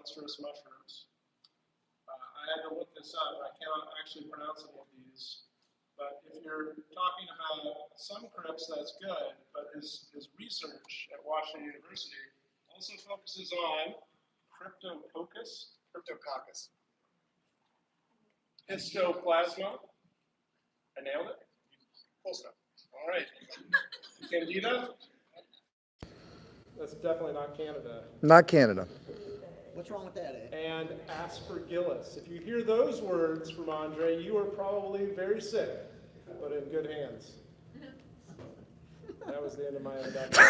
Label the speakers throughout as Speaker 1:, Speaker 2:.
Speaker 1: monstrous mushrooms. I had to look this up. I cannot actually pronounce any of these. But if you're talking about some crypts, that's good. But his research at Washington University also focuses on Cryptococcus, Histoplasma. I nailed it? Close enough. All right. Candida? That's definitely not Canada.
Speaker 2: Not Canada.
Speaker 3: What's wrong with that, Ed?
Speaker 1: And Aspergillus. If you hear those words from Andre, you are probably very sick, but in good hands. That was the end of my introduction.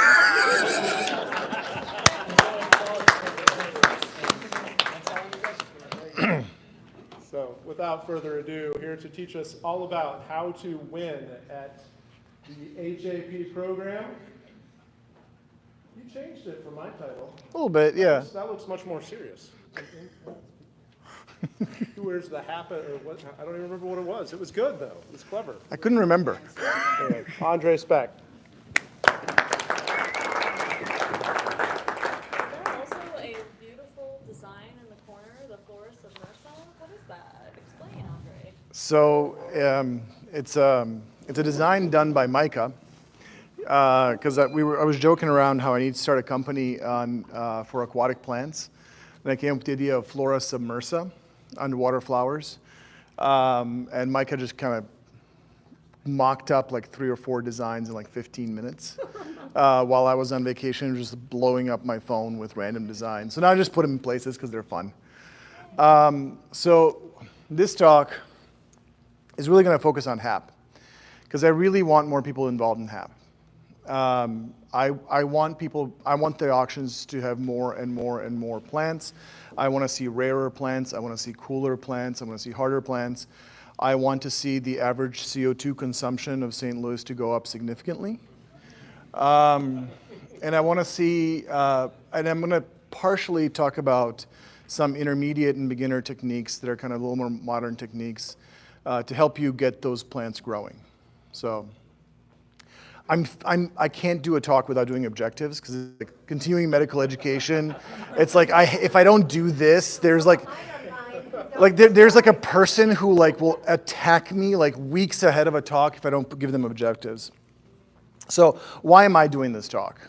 Speaker 1: So, without further ado, here to teach us all about how to win at the HAP program. You changed it for my title.
Speaker 2: A little bit, yeah.
Speaker 1: That looks much more serious. Who wears the hat or what? I don't even remember what it was. It was good though. It was clever.
Speaker 2: I couldn't remember.
Speaker 1: Anyway, Andre Speck.
Speaker 4: There's also a beautiful design in the corner, the Forest of Mersa. What is that? Explain, Andre.
Speaker 2: So it's a design done by Micah. Because I was joking around how I need to start a company for aquatic plants. And I came up with the idea of Flora submersa, underwater flowers. And Micah just kind of mocked up like 3 or 4 designs in like 15 minutes while I was on vacation, just blowing up my phone with random designs. So now I just put them in places because they're fun. So this talk is really going to focus on HAP because I really want more people involved in HAP. I want the auctions to have more and more and more plants. I want to see rarer plants. I want to see cooler plants. I want to see harder plants. I want to see the average CO2 consumption of St. Louis to go up significantly. And I want to see, and I'm going to partially talk about some intermediate and beginner techniques that are kind of a little more modern techniques to help you get those plants growing. So. I can't do a talk without doing objectives because like continuing medical education, it's like if I don't do this, there's like there's like a person who like will attack me like weeks ahead of a talk if I don't give them objectives. So why am I doing this talk?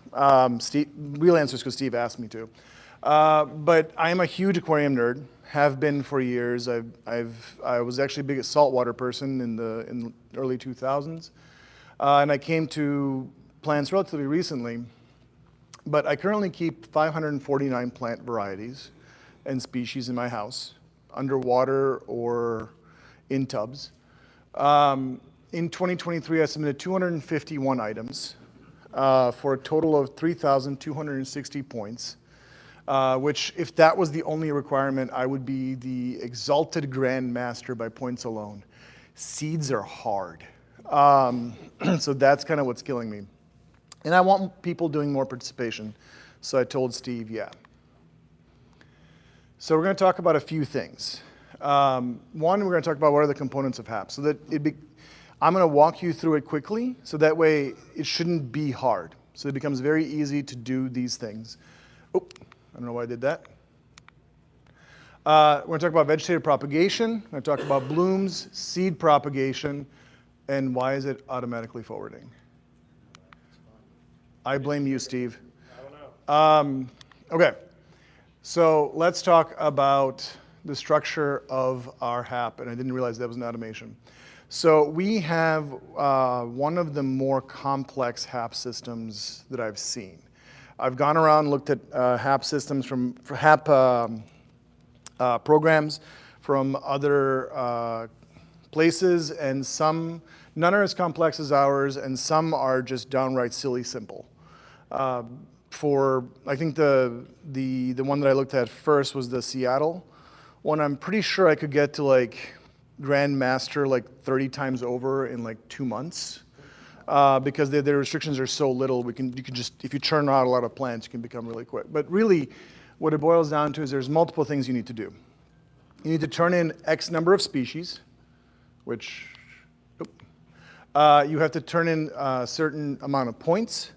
Speaker 2: Steve, real answer is because Steve asked me to. But I am a huge aquarium nerd. Have been for years. I was actually the biggest saltwater person in the early 2000s. And I came to plants relatively recently, but I currently keep 549 plant varieties and species in my house, underwater or in tubs. In 2023, I submitted 251 items for a total of 3,260 points, which if that was the only requirement, I would be the exalted Grand Master by points alone. Seeds are hard. So that's kind of what's killing me. And I want people doing more participation. So I told Steve, yeah. So we're going to talk about a few things. One, we're going to talk about what are the components of HAP. So that I'm going to walk you through it quickly, so that way it shouldn't be hard. So it becomes very easy to do these things. Oh, I don't know why I did that. We're going to talk about vegetative propagation. We're going to talk about blooms, seed propagation, and why is it automatically forwarding? I blame you, Steve.
Speaker 1: I don't know.
Speaker 2: Okay, so let's talk about the structure of our HAP, and I didn't realize that was an automation. So we have one of the more complex HAP systems that I've seen. I've gone around and looked at HAP systems from HAP programs from other places, and none are as complex as ours, and some are just downright silly simple. I think the one that I looked at first was the Seattle one. I'm pretty sure I could get to like Grand Master like 30 times over in like 2 months, because the restrictions are so little. You can just, if you churn out a lot of plants, you can become really quick. But really, what it boils down to is there's multiple things you need to do. You need to turn in X number of species, which you have to turn in a certain amount of points,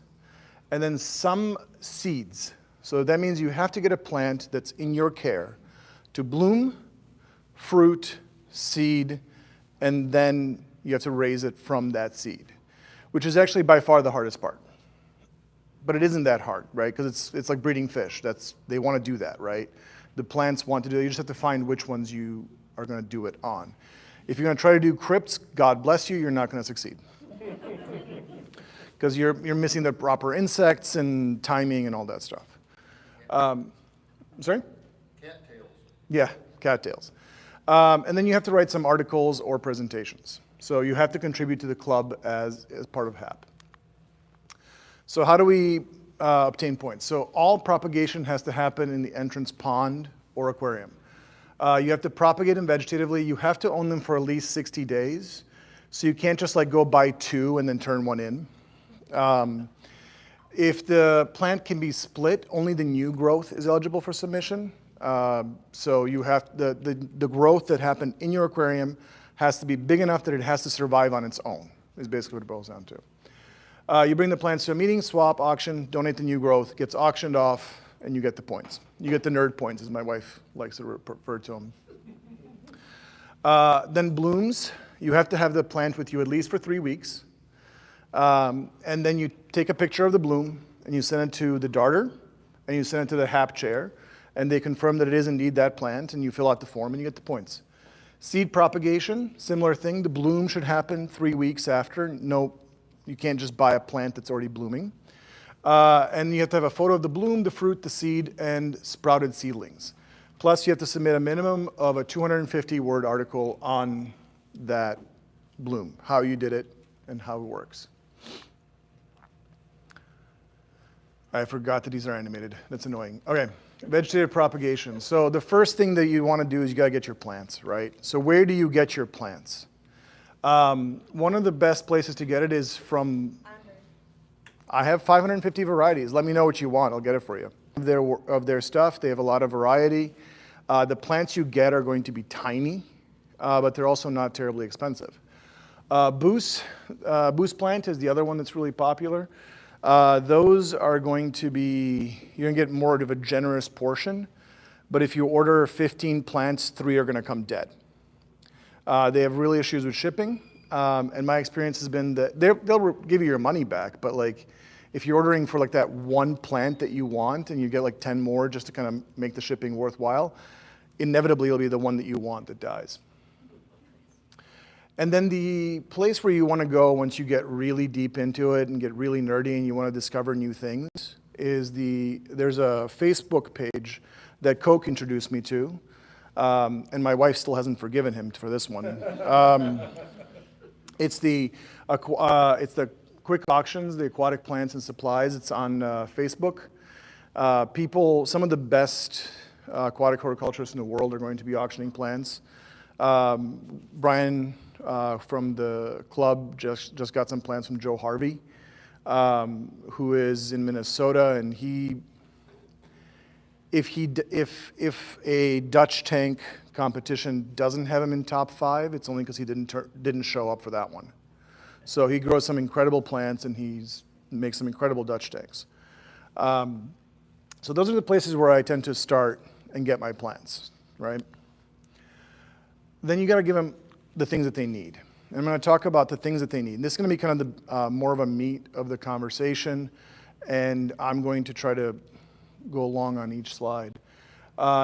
Speaker 2: and then some seeds. So that means you have to get a plant that's in your care to bloom, fruit, seed, and then you have to raise it from that seed, which is actually by far the hardest part. But it isn't that hard, right? Because it's like breeding fish. They want to do that, right? The plants want to do it. You just have to find which ones you are going to do it on. If you're going to try to do crypts, God bless you, you're not going to succeed. Because you're missing the proper insects and timing and all that stuff. Sorry?
Speaker 3: Cattails.
Speaker 2: Yeah, cattails. And then you have to write some articles or presentations. So you have to contribute to the club as part of HAP. So how do we obtain points? So all propagation has to happen in the entrance pond or aquarium. You have to propagate them vegetatively. You have to own them for at least 60 days. So you can't just like go buy 2 and then turn 1 in. If the plant can be split, only the new growth is eligible for submission. So you have the growth that happened in your aquarium has to be big enough that it has to survive on its own, is basically what it boils down to. You bring the plants to a meeting, swap, auction, donate the new growth, gets auctioned off, and you get the points. You get the nerd points, as my wife likes to refer to them. Then blooms. You have to have the plant with you at least for 3 weeks. And then you take a picture of the bloom, and you send it to the darter, and you send it to the HAP chair, and they confirm that it is indeed that plant, and you fill out the form, and you get the points. Seed propagation, similar thing. The bloom should happen 3 weeks after. No, you can't just buy a plant that's already blooming. And you have to have a photo of the bloom, the fruit, the seed, and sprouted seedlings. Plus, you have to submit a minimum of a 250-word article on that bloom, how you did it, and how it works. I forgot that these are animated. That's annoying. Okay, vegetative propagation. So the first thing that you want to do is you got to get your plants, right? So where do you get your plants? One of the best places to get it is from, I have 550 varieties. Let me know what you want. I'll get it for you. Of their stuff, they have a lot of variety. The plants you get are going to be tiny, but they're also not terribly expensive. Boost plant is the other one that's really popular. Those are going to be, you're going to get more of a generous portion, but if you order 15 plants, 3 are going to come dead. They have really issues with shipping, and my experience has been that they'll give you your money back, but like if you're ordering for like that one plant that you want and you get like 10 more just to kind of make the shipping worthwhile, inevitably it'll be the one that you want that dies. And then the place where you want to go once you get really deep into it and get really nerdy and you want to discover new things is there's a Facebook page that Coke introduced me to, and my wife still hasn't forgiven him for this one. It's the Quick Auctions, the Aquatic Plants and Supplies. It's on Facebook. Some of the best aquatic horticulturists in the world are going to be auctioning plants. Brian from the club just got some plants from Joe Harvey, who is in Minnesota, and if a Dutch tank competition doesn't have him in top 5, it's only because he didn't show up for that one. So he grows some incredible plants and he makes some incredible Dutch tanks. So those are the places where I tend to start and get my plants, right? Then you got to give them the things that they need. And I'm going to talk about the things that they need. And this is going to be kind of the more of a meat of the conversation, and I'm going to try to go along on each slide.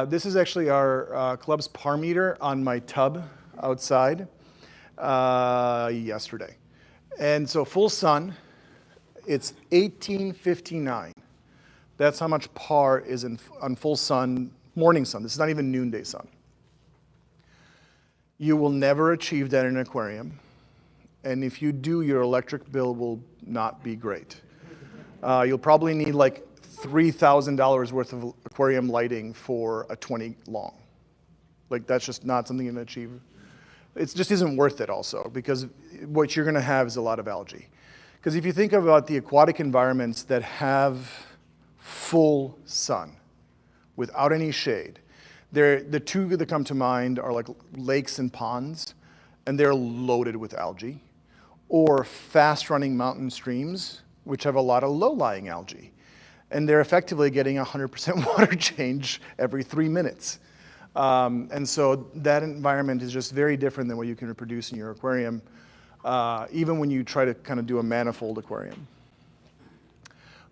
Speaker 2: This is actually our club's par meter on my tub outside yesterday. And so full sun, it's 1859. That's how much par is on full sun, morning sun. This is not even noonday sun. You will never achieve that in an aquarium. And if you do, your electric bill will not be great. You'll probably need like $3,000 worth of aquarium lighting for a 20 long. Like that's just not something you can achieve. It just isn't worth it also, because what you're going to have is a lot of algae. Because if you think about the aquatic environments that have full sun without any shade, the two that come to mind are like lakes and ponds, and they're loaded with algae, or fast-running mountain streams, which have a lot of low-lying algae. and they're effectively getting 100% water change every 3 minutes. And so that environment is just very different than what you can reproduce in your aquarium, even when you try to kind of do a manifold aquarium.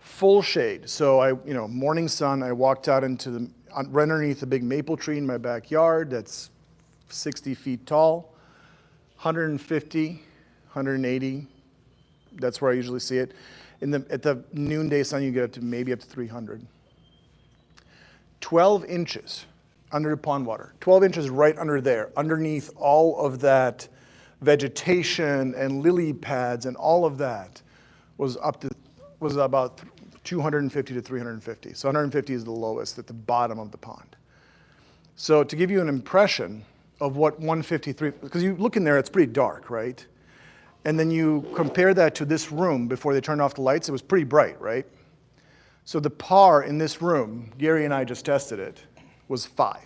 Speaker 2: Full shade. So morning sun, I walked out into right underneath a big maple tree in my backyard that's 60 feet tall, 150, 180. That's where I usually see it. At the noonday sun, you get up to 300. 12 inches under the pond water. 12 inches right under there, underneath all of that vegetation and lily pads and all of that was about 250 to 350. So 150 is the lowest at the bottom of the pond. So to give you an impression of what 153, because you look in there, it's pretty dark, right? And then you compare that to this room before they turned off the lights, it was pretty bright, right? So the PAR in this room, Gary and I just tested it, was 5.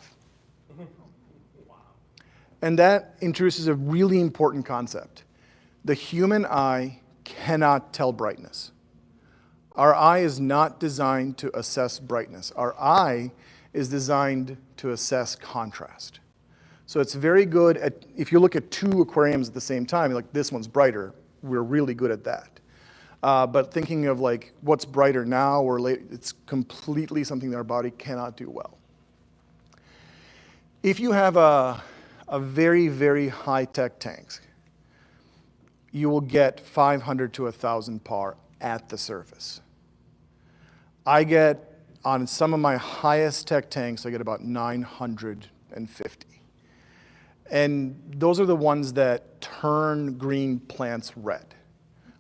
Speaker 2: And that introduces a really important concept. The human eye cannot tell brightness. Our eye is not designed to assess brightness. Our eye is designed to assess contrast. So it's very good at, if you look at 2 aquariums at the same time, like this one's brighter, we're really good at that. But thinking of like what's brighter now or later, it's completely something that our body cannot do well. If you have a very, very high-tech tank, you will get 500 to 1,000 PAR at the surface. I get, on some of my highest tech tanks, I get about 950. And those are the ones that turn green plants red.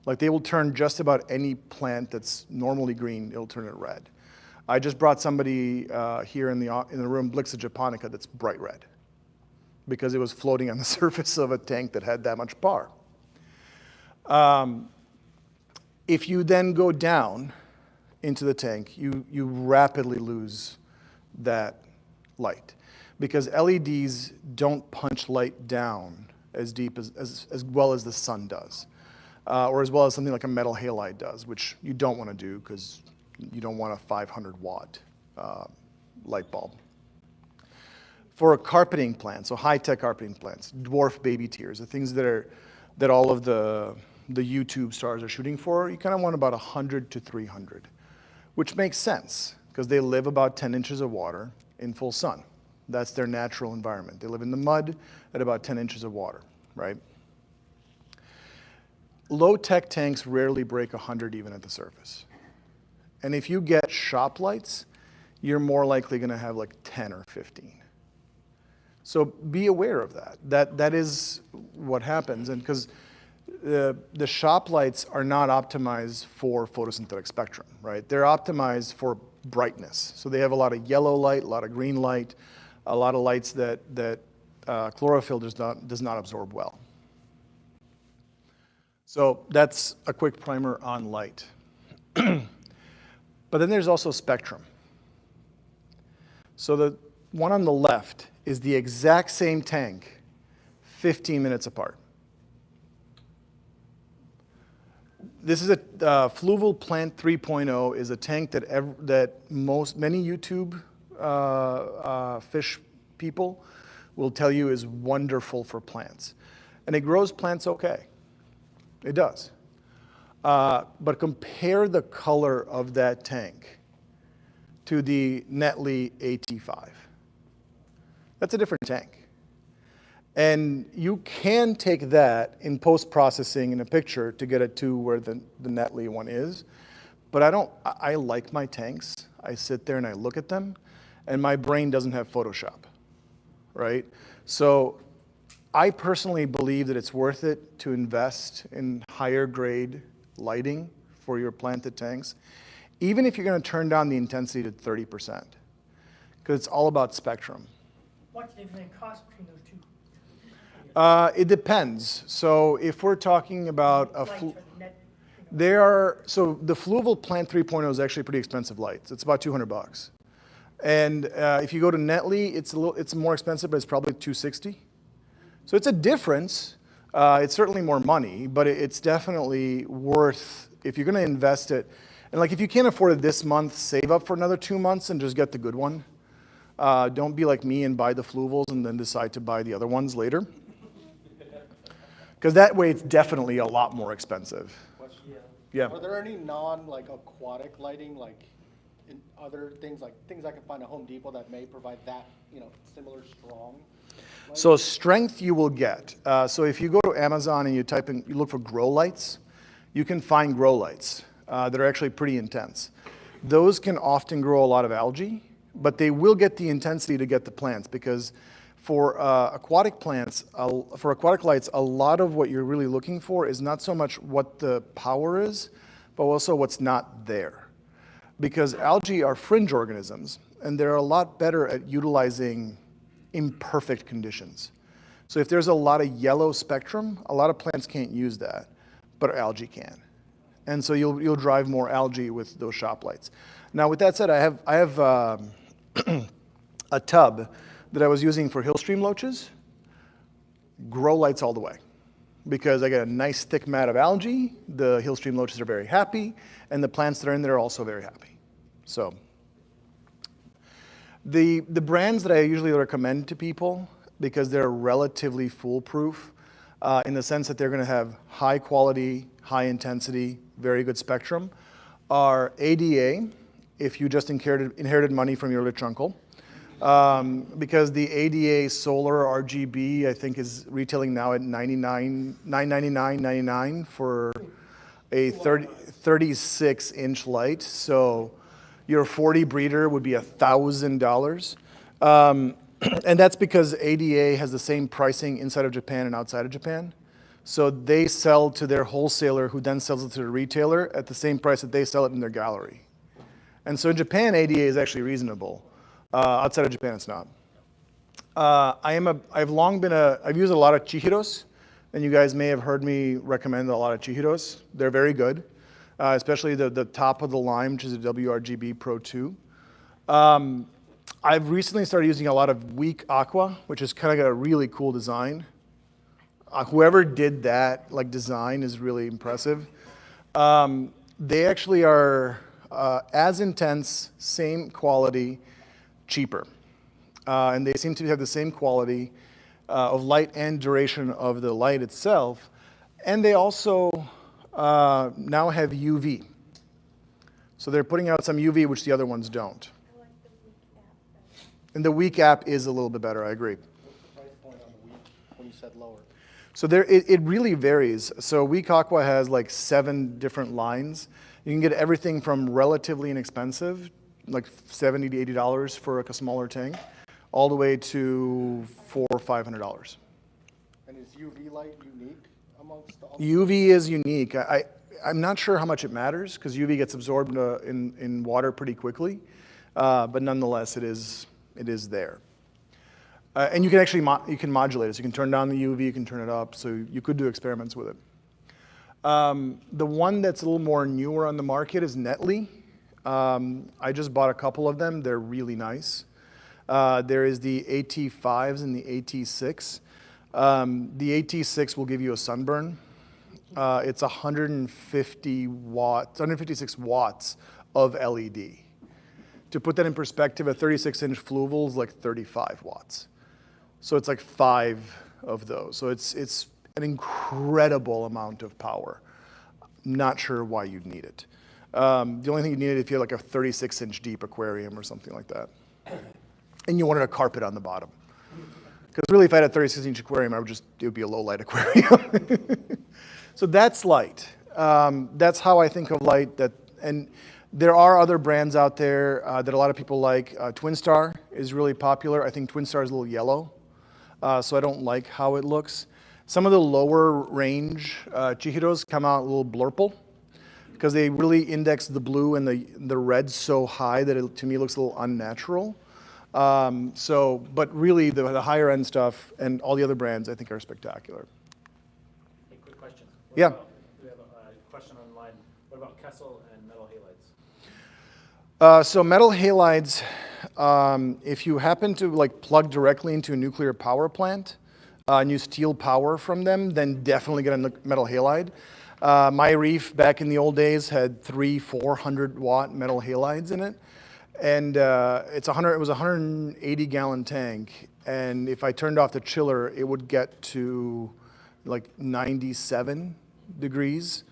Speaker 2: Like they will turn just about any plant that's normally green, it'll turn it red. I just brought somebody here in the room, Blixa japonica, that's bright red because it was floating on the surface of a tank that had that much PAR. If you then go down into the tank, you rapidly lose that light because LEDs don't punch light down as deep as well as the sun does, or as well as something like a metal halide does, which you don't want to do because you don't want a 500 watt light bulb. For a carpeting plant, so high-tech carpeting plants, dwarf baby tears, the things that all of the YouTube stars are shooting for, you kind of want about 100 to 300, which makes sense because they live about 10 inches of water in full sun. That's their natural environment. They live in the mud at about 10 inches of water, right? Low-tech tanks rarely break 100 even at the surface. And if you get shop lights, you're more likely going to have like 10 or 15. So be aware of that. That is what happens. And because the shop lights are not optimized for photosynthetic spectrum, right? They're optimized for brightness. So they have a lot of yellow light, a lot of green light, a lot of lights that chlorophyll does not absorb well. So that's a quick primer on light. But then there's also spectrum. So the one on the left is the exact same tank, 15 minutes apart. This is a Fluval Plant 3.0 is a tank that many YouTube fish people will tell you is wonderful for plants. And it grows plants okay. It does. But compare the color of that tank to the Netley AT5. That's a different tank. And you can take that in post-processing in a picture to get it to where the Netley one is. But I like my tanks. I sit there and I look at them, and my brain doesn't have Photoshop, right? So I personally believe that it's worth it to invest in higher grade lighting for your planted tanks, even if you're going to turn down the intensity to 30%, because it's all about spectrum.
Speaker 5: What's the difference in cost between those two?
Speaker 2: It depends. So if we're talking about so the Fluval Plant 3.0 is actually pretty expensive lights. It's about $200. And if you go to Netley, it's more expensive, but it's probably $260. So it's a difference. It's certainly more money, but it's definitely worth, if you're going to invest it. And like if you can't afford it this month, save up for another 2 months and just get the good one. Don't be like me and buy the fluvels and then decide to buy the other ones later. Because that way it's definitely a lot more expensive. Yeah.
Speaker 3: Are there any like aquatic lighting, like in other things, like things I can find at Home Depot that may provide that, similar strong?
Speaker 2: So strength you will get. So if you go to Amazon and you type in, you look for grow lights, you can find grow lights that are actually pretty intense. Those can often grow a lot of algae, but they will get the intensity to get the plants, because for aquatic plants, for aquatic lights, a lot of what you're really looking for is not so much what the power is, but also what's not there. Because algae are fringe organisms, and they're a lot better at utilizing imperfect conditions. So if there's a lot of yellow spectrum, a lot of plants can't use that, but algae can. And so you'll drive more algae with those shop lights. Now with that said, I have a tub that I was using for hillstream loaches. Grow lights all the way, because I get a nice thick mat of algae, the hillstream loaches are very happy, and the plants that are in there are also very happy. So the brands that I usually recommend to people, because they're relatively foolproof, in the sense that they're going to have high quality, high intensity, very good spectrum, are ADA, if you just inherited money from your rich uncle. Because the ADA solar RGB, I think, is retailing now at $999.99 for a 36-inch light. So your 40 breeder would be $1,000. And that's because ADA has the same pricing inside of Japan and outside of Japan. So they sell to their wholesaler, who then sells it to the retailer at the same price that they sell it in their gallery. And so in Japan, ADA is actually reasonable. Outside of Japan, it's not. I've used a lot of Chihiros, and you guys may have heard me recommend a lot of Chihiros. They're very good, especially the top of the line, which is a WRGB Pro 2. I've recently started using a lot of weak aqua, which is kind of got a really cool design. Whoever did that design is really impressive. They actually are as intense, same quality, cheaper. And they seem to have the same quality of light and duration of the light itself. And they also now have UV. So they're putting out some UV, which the other ones don't. And the weak app is a little bit better, I agree.
Speaker 3: What's the price point on the weak when you said lower?
Speaker 2: So it really varies. So Weak Aqua has like 7 different lines. You can get everything from relatively inexpensive, like $70 to $80 for like a smaller tank, all the way to $400 or $500.
Speaker 3: And is UV light unique amongst all?
Speaker 2: UV is unique. I'm not sure how much it matters, because UV gets absorbed in water pretty quickly, but nonetheless, it is there. And you can actually you can modulate it. So you can turn down the UV, you can turn it up. So you could do experiments with it. The one that's a little more newer on the market is Netley. I just bought a couple of them. They're really nice. There is the AT5s and the AT6. The AT6 will give you a sunburn. It's 156 watts of LED. To put that in perspective, a 36-inch fluval is like 35 watts. So it's like 5 of those. So it's an incredible amount of power. Not sure why you'd need it. The only thing you need it if you have like a 36-inch deep aquarium or something like that. And you wanted a carpet on the bottom. Because really, if I had a 36-inch aquarium, it would be a low-light aquarium. So that's light. That's how I think of light. And there are other brands out there that a lot of people like. Twinstar is really popular. I think Twinstar is a little yellow, so I don't like how it looks. Some of the lower range Chihiros come out a little blurple, because they really index the blue and the red so high that it, to me, looks a little unnatural. But really, the higher end stuff and all the other brands, I think, are spectacular.
Speaker 6: Hey, quick question.
Speaker 2: Yeah.
Speaker 6: We have a question online. What about Kessel and metal halides?
Speaker 2: So metal halides, if you happen to plug directly into a nuclear power plant and you steal power from them, then definitely get a metal halide. My reef back in the old days had 400 watt metal halides in it. And it was a 180 gallon tank. And if I turned off the chiller, it would get to like 97 degrees.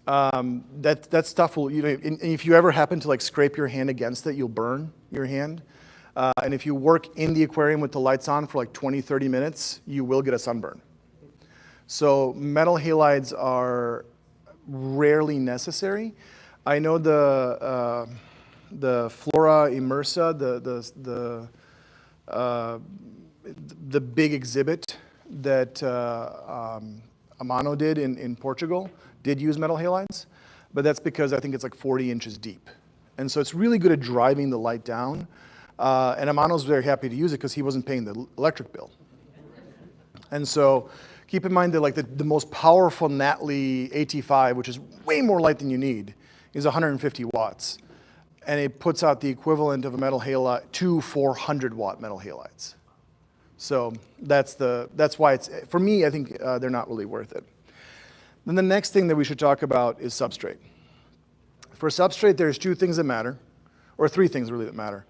Speaker 2: That stuff will, and if you ever happen to like scrape your hand against it, you'll burn your hand. And if you work in the aquarium with the lights on for like 20, 30 minutes, you will get a sunburn. So metal halides are rarely necessary. I know the Flora Immersa, the big exhibit that Amano did in Portugal did use metal halides, but that's because I think it's like 40 inches deep. And so it's really good at driving the light down. And Amano's very happy to use it because he wasn't paying the electric bill. And so keep in mind that like the most powerful Natalie AT5, which is way more light than you need, is 150 watts. And it puts out the equivalent of a metal halide, 2 400 watt metal halides. So that's why it's, for me, I think they're not really worth it. Then the next thing that we should talk about is substrate. For substrate, there's 2 things that matter, or 3 things really that matter.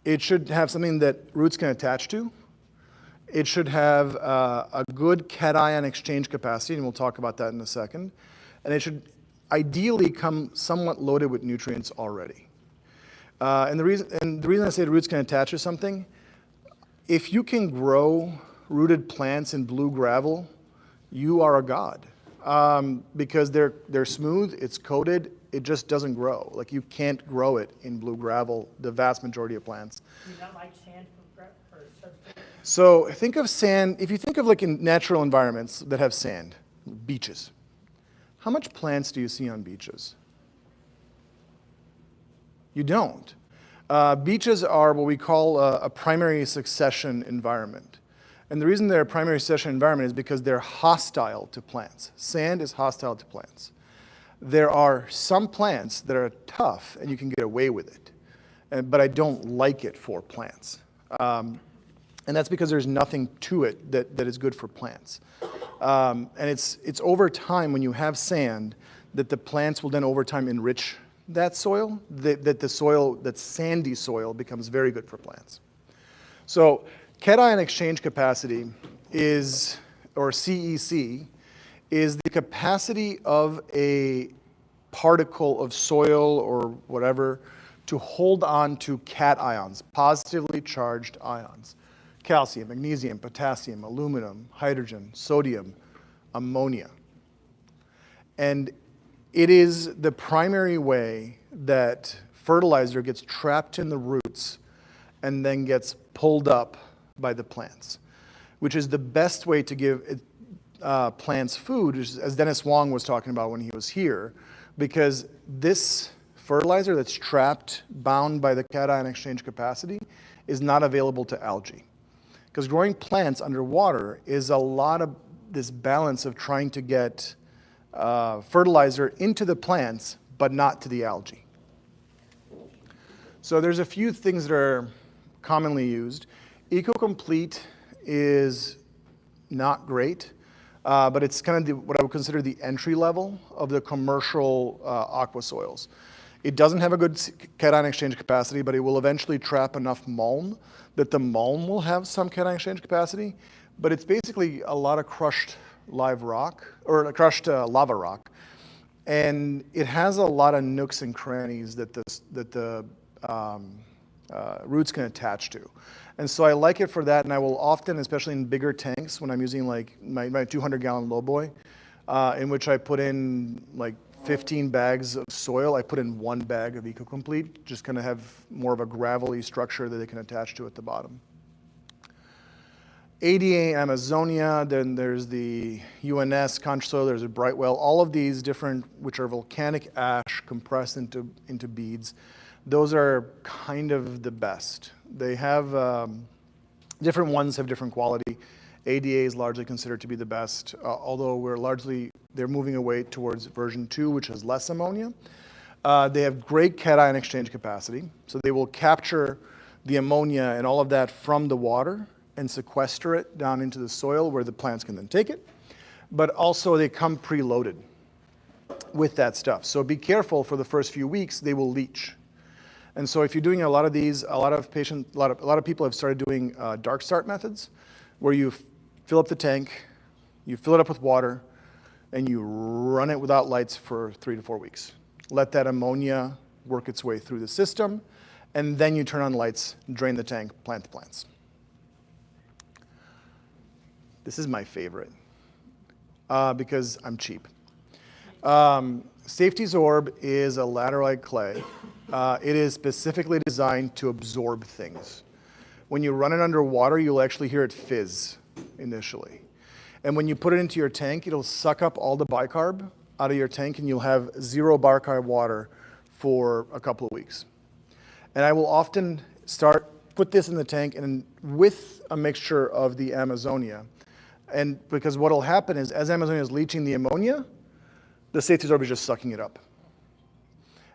Speaker 2: It should have something that roots can attach to. It should have a good cation exchange capacity, and we'll talk about that in a second. And it should ideally come somewhat loaded with nutrients already. And the reason I say the roots can attach to something, if you can grow rooted plants in blue gravel, you are a god. Because they're smooth, it's coated, it just doesn't grow. Like you can't grow it in blue gravel, the vast majority of plants.
Speaker 5: Do you not like sand for substrate?
Speaker 2: So think of sand, if you think of like in natural environments that have sand, beaches. How much plants do you see on beaches? You don't. Beaches are what we call a primary succession environment. And the reason they're a primary succession environment is because they're hostile to plants. Sand is hostile to plants. There are some plants that are tough and you can get away with it, but I don't like it for plants. And that's because there's nothing to it that is good for plants. And it's over time when you have sand that the plants will then over time enrich that soil, that sandy soil becomes very good for plants. So cation exchange capacity is, or CEC, is the capacity of a particle of soil or whatever to hold on to cations, positively charged ions. Calcium, magnesium, potassium, aluminum, hydrogen, sodium, ammonia. And it is the primary way that fertilizer gets trapped in the roots and then gets pulled up by the plants, which is the best way to give plants food, as Dennis Wong was talking about when he was here, because this fertilizer that's trapped, bound by the cation exchange capacity, is not available to algae. Because growing plants underwater is a lot of this balance of trying to get fertilizer into the plants, but not to the algae. So there's a few things that are commonly used. EcoComplete is not great, but it's kind of what I would consider the entry level of the commercial aqua soils. It doesn't have a good cation exchange capacity, but it will eventually trap enough mulm that the mulm will have some cation exchange capacity, but it's basically a lot of crushed live rock, or crushed lava rock, and it has a lot of nooks and crannies that the roots can attach to. And so I like it for that, and I will often, especially in bigger tanks, when I'm using like my 200-gallon lowboy, in which I put in like 15 bags of soil, I put in 1 bag of EcoComplete, just kind of have more of a gravelly structure that they can attach to at the bottom. ADA Amazonia, then there's the UNS conch soil, there's a Brightwell, all of these different, which are volcanic ash compressed into beads. Those are kind of the best. They have, different ones have different quality. ADA is largely considered to be the best, although they're moving away towards version 2, which has less ammonia. They have great cation exchange capacity, so they will capture the ammonia and all of that from the water and sequester it down into the soil where the plants can then take it. but also they come preloaded with that stuff. So be careful for the first few weeks, they will leach. And so if you're doing a lot of these, a lot of people have started doing dark start methods, where you fill up the tank, you fill it up with water, and you run it without lights for 3 to 4 weeks. Let that ammonia work its way through the system, and then you turn on lights, drain the tank, plant the plants. This is my favorite, because I'm cheap. Safety's Orb is a laterite clay. It is specifically designed to absorb things. When you run it under water, you'll actually hear it fizz initially. And when you put it into your tank, it'll suck up all the bicarb out of your tank, and you'll have 0 bicarb water for a couple of weeks. And I will often put this in the tank and with a mixture of the Amazonia. And because what will happen is, as Amazonia is leaching the ammonia, the Safety's Orb is just sucking it up.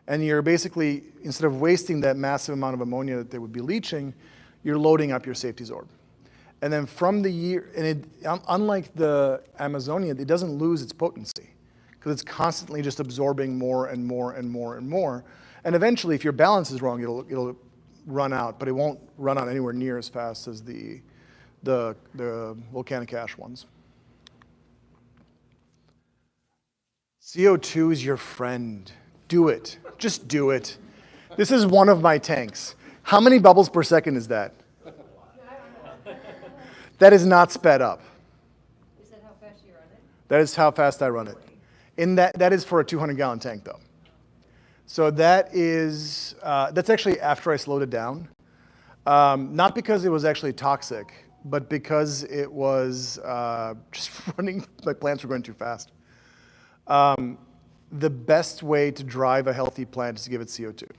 Speaker 2: And you're basically, instead of wasting that massive amount of ammonia that they would be leaching, you're loading up your Safety's Orb. And then from the year, and unlike the Amazonia, it doesn't lose its potency, because it's constantly just absorbing more and more and more and more. And eventually, if your balance is wrong, it'll run out, but it won't run out anywhere near as fast as the volcanic ash ones. CO2 is your friend. Do it. Just do it. This is one of my tanks. How many bubbles per second is that? That is not sped up.
Speaker 7: Is that how fast you run it?
Speaker 2: That is how fast I run it. That is for a 200-gallon tank, though. So that's actually after I slowed it down. Not because it was actually toxic, but because it was just running, my plants were going too fast. The best way to drive a healthy plant is to give it CO2.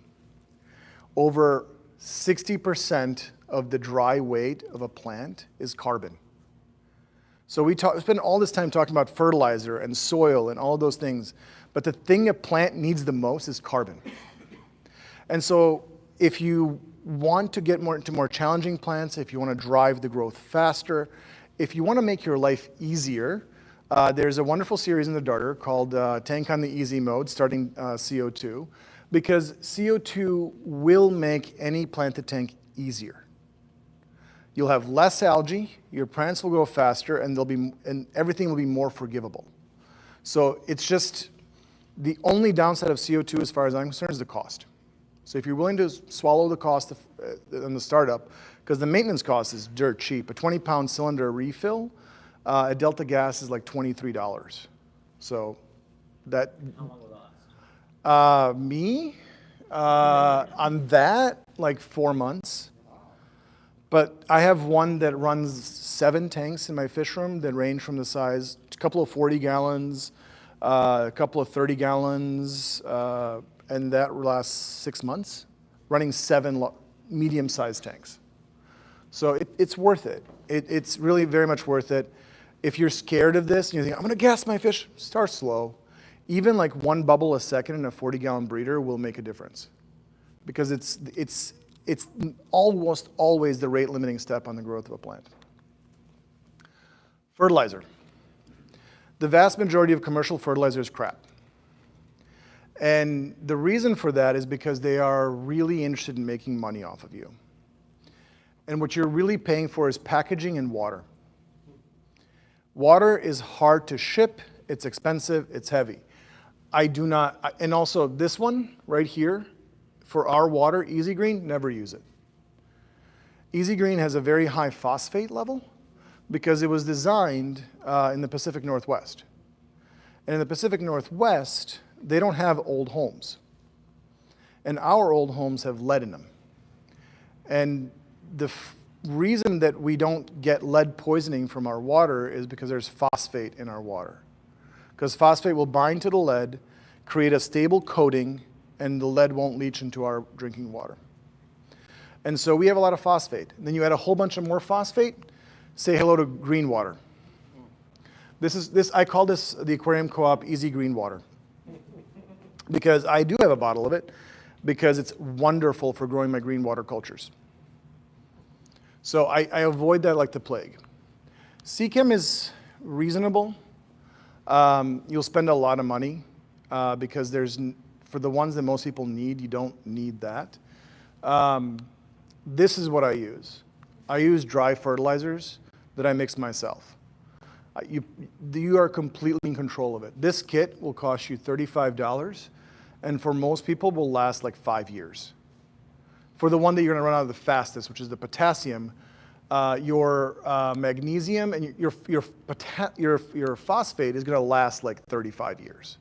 Speaker 2: Over 60% of the dry weight of a plant is carbon. So we spend all this time talking about fertilizer and soil and all those things, but the thing a plant needs the most is carbon. And so if you want to get into more challenging plants, if you want to drive the growth faster, if you want to make your life easier, there's a wonderful series in the Darter called Tank on the Easy Mode, starting CO2, because CO2 will make any planted tank easier. You'll have less algae, your plants will grow faster, and everything will be more forgivable. So it's just the only downside of CO2, as far as I'm concerned, is the cost. So if you're willing to swallow the cost in the startup, because the maintenance cost is dirt cheap. A 20-pound cylinder refill at Delta Gas is like $23. So that.
Speaker 6: How long will that last?
Speaker 2: On that, like 4 months. But I have one that runs 7 tanks in my fish room that range from the size, a couple of 40 gallons, a couple of 30 gallons, and that lasts 6 months, running 7 medium-sized tanks. So it's worth it. It's really very much worth it. If you're scared of this and you think, I'm going to gas my fish, start slow. Even like 1 bubble a second in a 40-gallon breeder will make a difference, because it's almost always the rate-limiting step on the growth of a plant. Fertilizer. The vast majority of commercial fertilizer is crap. And the reason for that is because they are really interested in making money off of you. And what you're really paying for is packaging and water. Water is hard to ship, it's expensive, it's heavy. And also this one right here, for our water, Easy Green, never use it. Easy Green has a very high phosphate level because it was designed in the Pacific Northwest. And in the Pacific Northwest, they don't have old homes. And our old homes have lead in them. And the reason that we don't get lead poisoning from our water is because there's phosphate in our water. Because phosphate will bind to the lead, create a stable coating, and the lead won't leach into our drinking water. And so we have a lot of phosphate. And then you add a whole bunch of more phosphate, say hello to green water. I call this the Aquarium Co-op Easy Green Water. Because I do have a bottle of it, because it's wonderful for growing my green water cultures. So I avoid that like the plague. Seachem is reasonable. You'll spend a lot of money because for the ones that most people need, you don't need that. This is what I use. I use dry fertilizers that I mix myself. You are completely in control of it. This kit will cost you $35, and for most people will last like 5 years. For the one that you're gonna run out of the fastest, which is the potassium, your magnesium and your phosphate is gonna last like 35 years.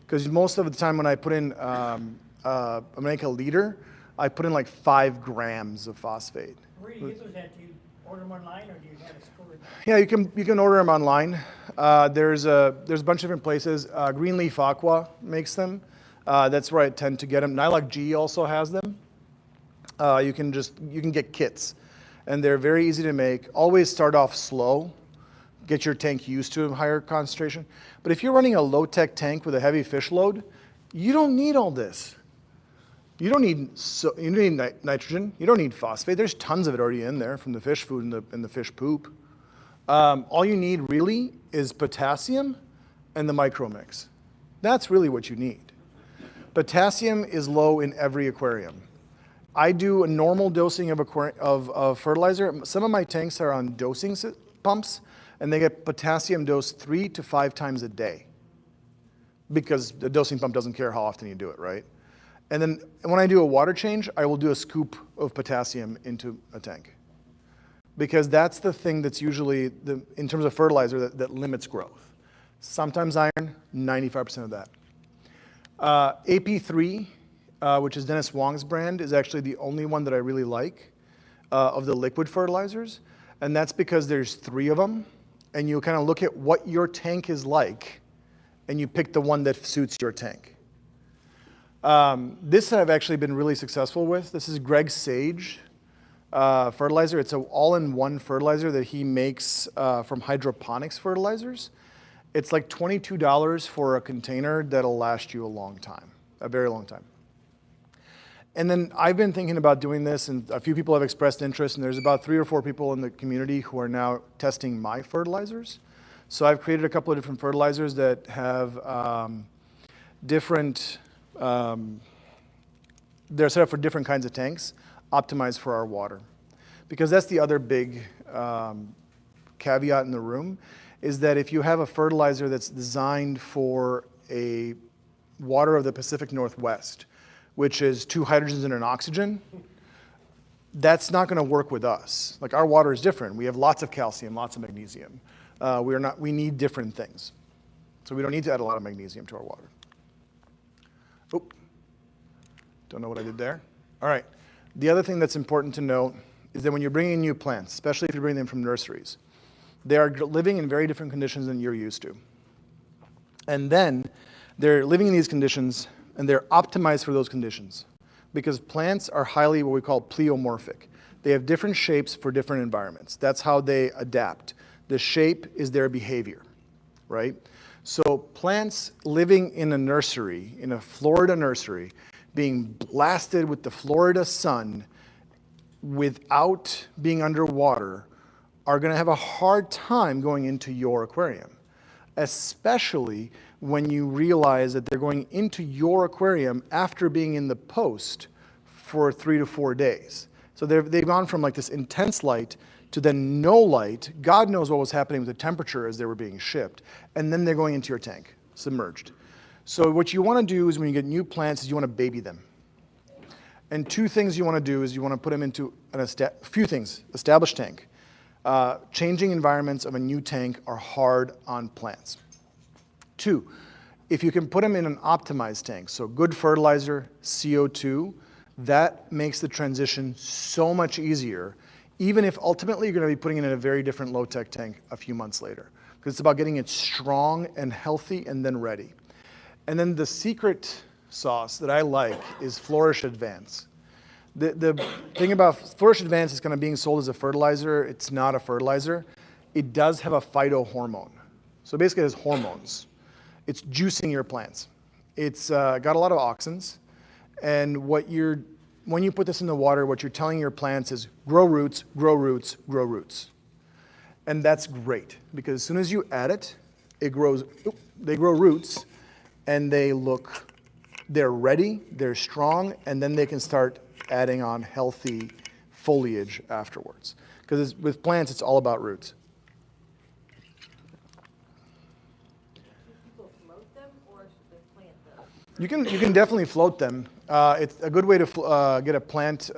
Speaker 2: Because most of the time when I put in, I make a liter, I put in like 5 grams of phosphate.
Speaker 5: Where do you get those at? Do you order them online or do you have it stored?
Speaker 2: Yeah, you can order them online. There's a bunch of different places. Greenleaf Aqua makes them. That's where I tend to get them. Nylock G also has them. You can get kits, and they're very easy to make. Always start off slow. Get your tank used to a higher concentration. But if you're running a low-tech tank with a heavy fish load, you don't need all this. You don't need nitrogen. You don't need phosphate. There's tons of it already in there from the fish food and the fish poop. All you need really is potassium and the micro mix. That's really what you need. Potassium is low in every aquarium. I do a normal dosing of fertilizer. Some of my tanks are on dosing pumps, and they get potassium dosed 3 to 5 times a day because the dosing pump doesn't care how often you do it, right? And then when I do a water change, I will do a scoop of potassium into a tank because that's the thing that's usually, in terms of fertilizer, that limits growth. Sometimes iron, 95% of that. AP3, which is Dennis Wong's brand, is actually the only one that I really like of the liquid fertilizers. And that's because there's 3 of them, and you kind of look at what your tank is like, and you pick the one that suits your tank. This I've actually been really successful with. This is Greg Sage fertilizer. It's an all-in-one fertilizer that he makes from hydroponics fertilizers. It's like $22 for a container that'll last you a long time, a very long time. And then I've been thinking about doing this, and a few people have expressed interest, and there's about 3 or 4 people in the community who are now testing my fertilizers. So I've created a couple of different fertilizers that have different, they're set up for different kinds of tanks, optimized for our water. Because that's the other big caveat in the room, is that if you have a fertilizer that's designed for a water of the Pacific Northwest, which is 2 hydrogens and an oxygen, that's not going to work with us. Like, our water is different. We have lots of calcium, lots of magnesium. We need different things. So we don't need to add a lot of magnesium to our water. Oop. Don't know what I did there. All right. The other thing that's important to note is that when you're bringing in new plants, especially if you're bringing them from nurseries, they are living in very different conditions than you're used to. And then they're living in these conditions, and they're optimized for those conditions because plants are highly what we call pleomorphic. They have different shapes for different environments. That's how they adapt. The shape is their behavior, right? So plants living in a nursery, in a Florida nursery, being blasted with the Florida sun without being underwater are going to have a hard time going into your aquarium, especially when you realize that they're going into your aquarium after being in the post for 3 to 4 days. So they've gone from like this intense light to then no light. God knows what was happening with the temperature as they were being shipped. And then they're going into your tank, submerged. So what you want to do is when you get new plants is you want to baby them. And 2 things you want to do is you want to put them into established tank. Changing environments of a new tank are hard on plants. 2, if you can put them in an optimized tank, so good fertilizer, CO2, that makes the transition so much easier, even if ultimately you're going to be putting it in a very different low-tech tank a few months later. Because it's about getting it strong and healthy and then ready. And then the secret sauce that I like is Flourish Advance. The thing about Flourish Advance is kind of being sold as a fertilizer. It's not a fertilizer. It does have a phytohormone. So basically it has hormones. It's juicing your plants. It's got a lot of auxins. And when you put this in the water, what you're telling your plants is grow roots, grow roots, grow roots. And that's great because as soon as you add it, it grows, they grow roots, and they're ready, they're strong, and then they can start adding on healthy foliage afterwards. Because with plants, it's all about roots.
Speaker 7: People float them or should they plant them?
Speaker 2: You can definitely float them. It's a good way to get a plant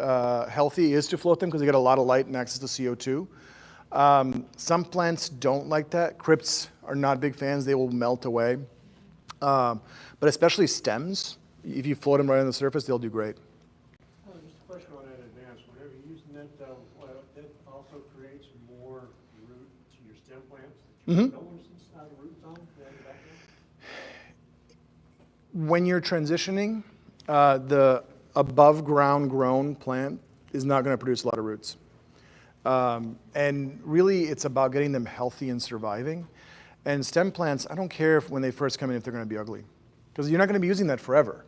Speaker 2: healthy is to float them because they get a lot of light and access to CO2. Some plants don't like that. Crypts are not big fans. They will melt away. But especially stems, if you float them right on the surface, they'll do great.
Speaker 8: Just a question on that in advance. Whenever you use net oil, that also creates more root to your stem plants that you don't want to have roots on in the background?
Speaker 2: When you're transitioning, the above ground grown plant is not going to produce a lot of roots. And really, it's about getting them healthy and surviving. And stem plants, I don't care if when they first come in if they're going to be ugly, because you're not going to be using that forever.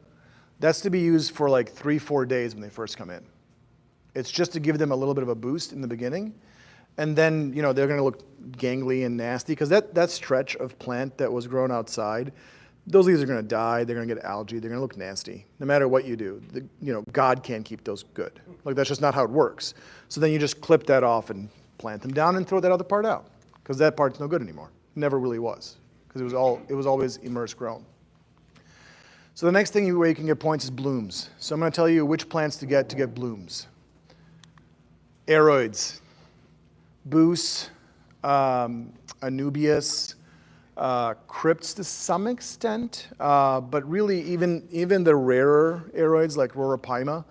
Speaker 2: That's to be used for like 3-4 days when they first come in. It's just to give them a little bit of a boost in the beginning. And then, you know, they're going to look gangly and nasty, because that stretch of plant that was grown outside, those leaves are going to die. They're going to get algae. They're going to look nasty. No matter what you do, you know, God can't keep those good. Like, that's just not how it works. So then you just clip that off and plant them down and throw that other part out, because that part's no good anymore. It never really was, because it was always immersed grown. So the next thing where you can get points is blooms. So I'm going to tell you which plants to get blooms. Aroids, Boos, Anubias, crypts to some extent, but really even the rarer aroids like Roropaima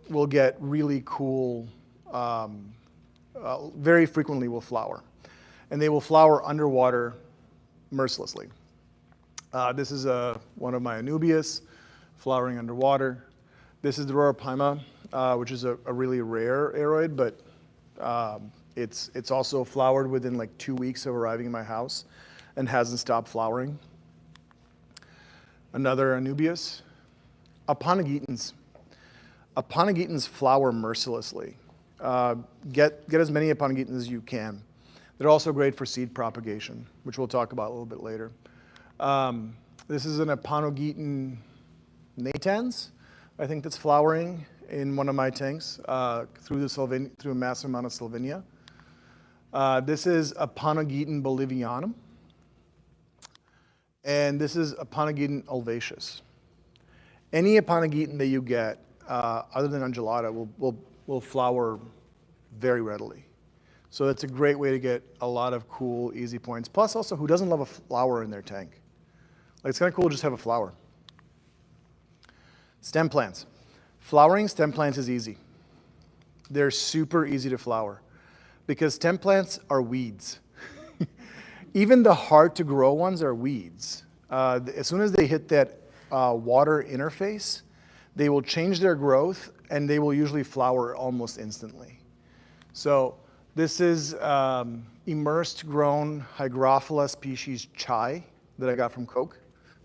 Speaker 2: will get really cool, very frequently will flower. And they will flower underwater mercilessly. This is one of my Anubias flowering underwater. This is the Roropaima, which is a really rare aroid, but it's also flowered within like 2 weeks of arriving in my house and hasn't stopped flowering. Another Anubias. Aponegitans. Aponegitans flower mercilessly. Get as many Aponegitans as you can. They're also great for seed propagation, which we'll talk about a little bit later. This is an Aponegitan natans, I think, that's flowering in one of my tanks through a massive amount of Sylvinia. This is Aponegitan bolivianum. And this is Aponegitan alvaceus. Any Aponegitan that you get, other than undulata, will flower very readily. So it's a great way to get a lot of cool, easy points. Plus, also, who doesn't love a flower in their tank? Like, it's kind of cool to just have a flower. Stem plants. Flowering stem plants is easy. They're super easy to flower because stem plants are weeds. Even the hard-to-grow ones are weeds. As soon as they hit that water interface, they will change their growth, and they will usually flower almost instantly. So this is immersed grown Hygrophila species chai that I got from Coke.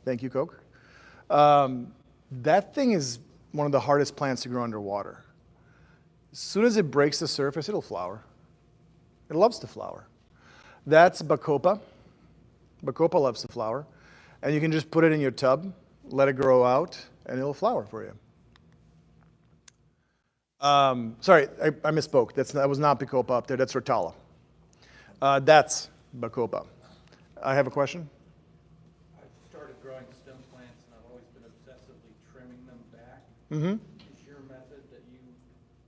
Speaker 2: Thank you, Coke. That thing is one of the hardest plants to grow underwater. As soon as it breaks the surface, it'll flower. It loves to flower. That's Bacopa. Bacopa loves to flower. And you can just put it in your tub, let it grow out, and it'll flower for you. Sorry, I misspoke. That was not Bacopa up there. That's Rotala. That's Bacopa. I have a question?
Speaker 9: I've started growing stem plants, and I've always been obsessively trimming them back.
Speaker 2: Mm-hmm.
Speaker 9: Is your method that you,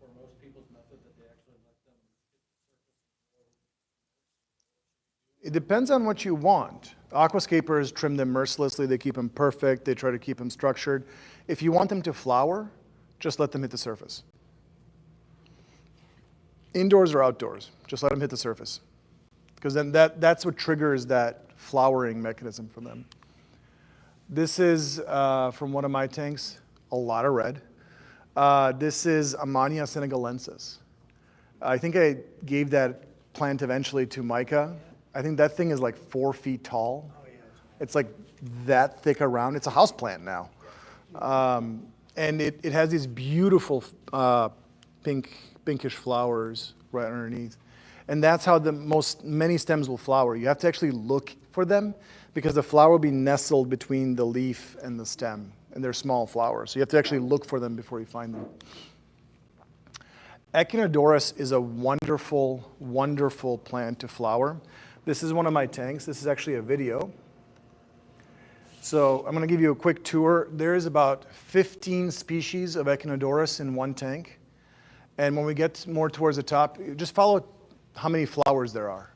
Speaker 9: or most people's method, that they actually let them hit the surface and grow?
Speaker 2: It depends on what you want. Aquascapers trim them mercilessly. They keep them perfect. They try to keep them structured. If you want them to flower, just let them hit the surface. Indoors or outdoors, just let them hit the surface. Because then that's what triggers that flowering mechanism for them. This is from one of my tanks, a lot of red. This is Amania senegalensis. I think I gave that plant eventually to Micah. I think that thing is like 4 feet tall. It's like that thick around. It's a house plant now. And it has these beautiful pinkish flowers right underneath. And that's how many stems will flower. You have to actually look for them because the flower will be nestled between the leaf and the stem, and they're small flowers. So you have to actually look for them before you find them. Echinodorus is a wonderful, wonderful plant to flower. This is one of my tanks. This is actually a video. So I'm going to give you a quick tour. There's about 15 species of Echinodorus in one tank. And when we get more towards the top, just follow how many flowers there are.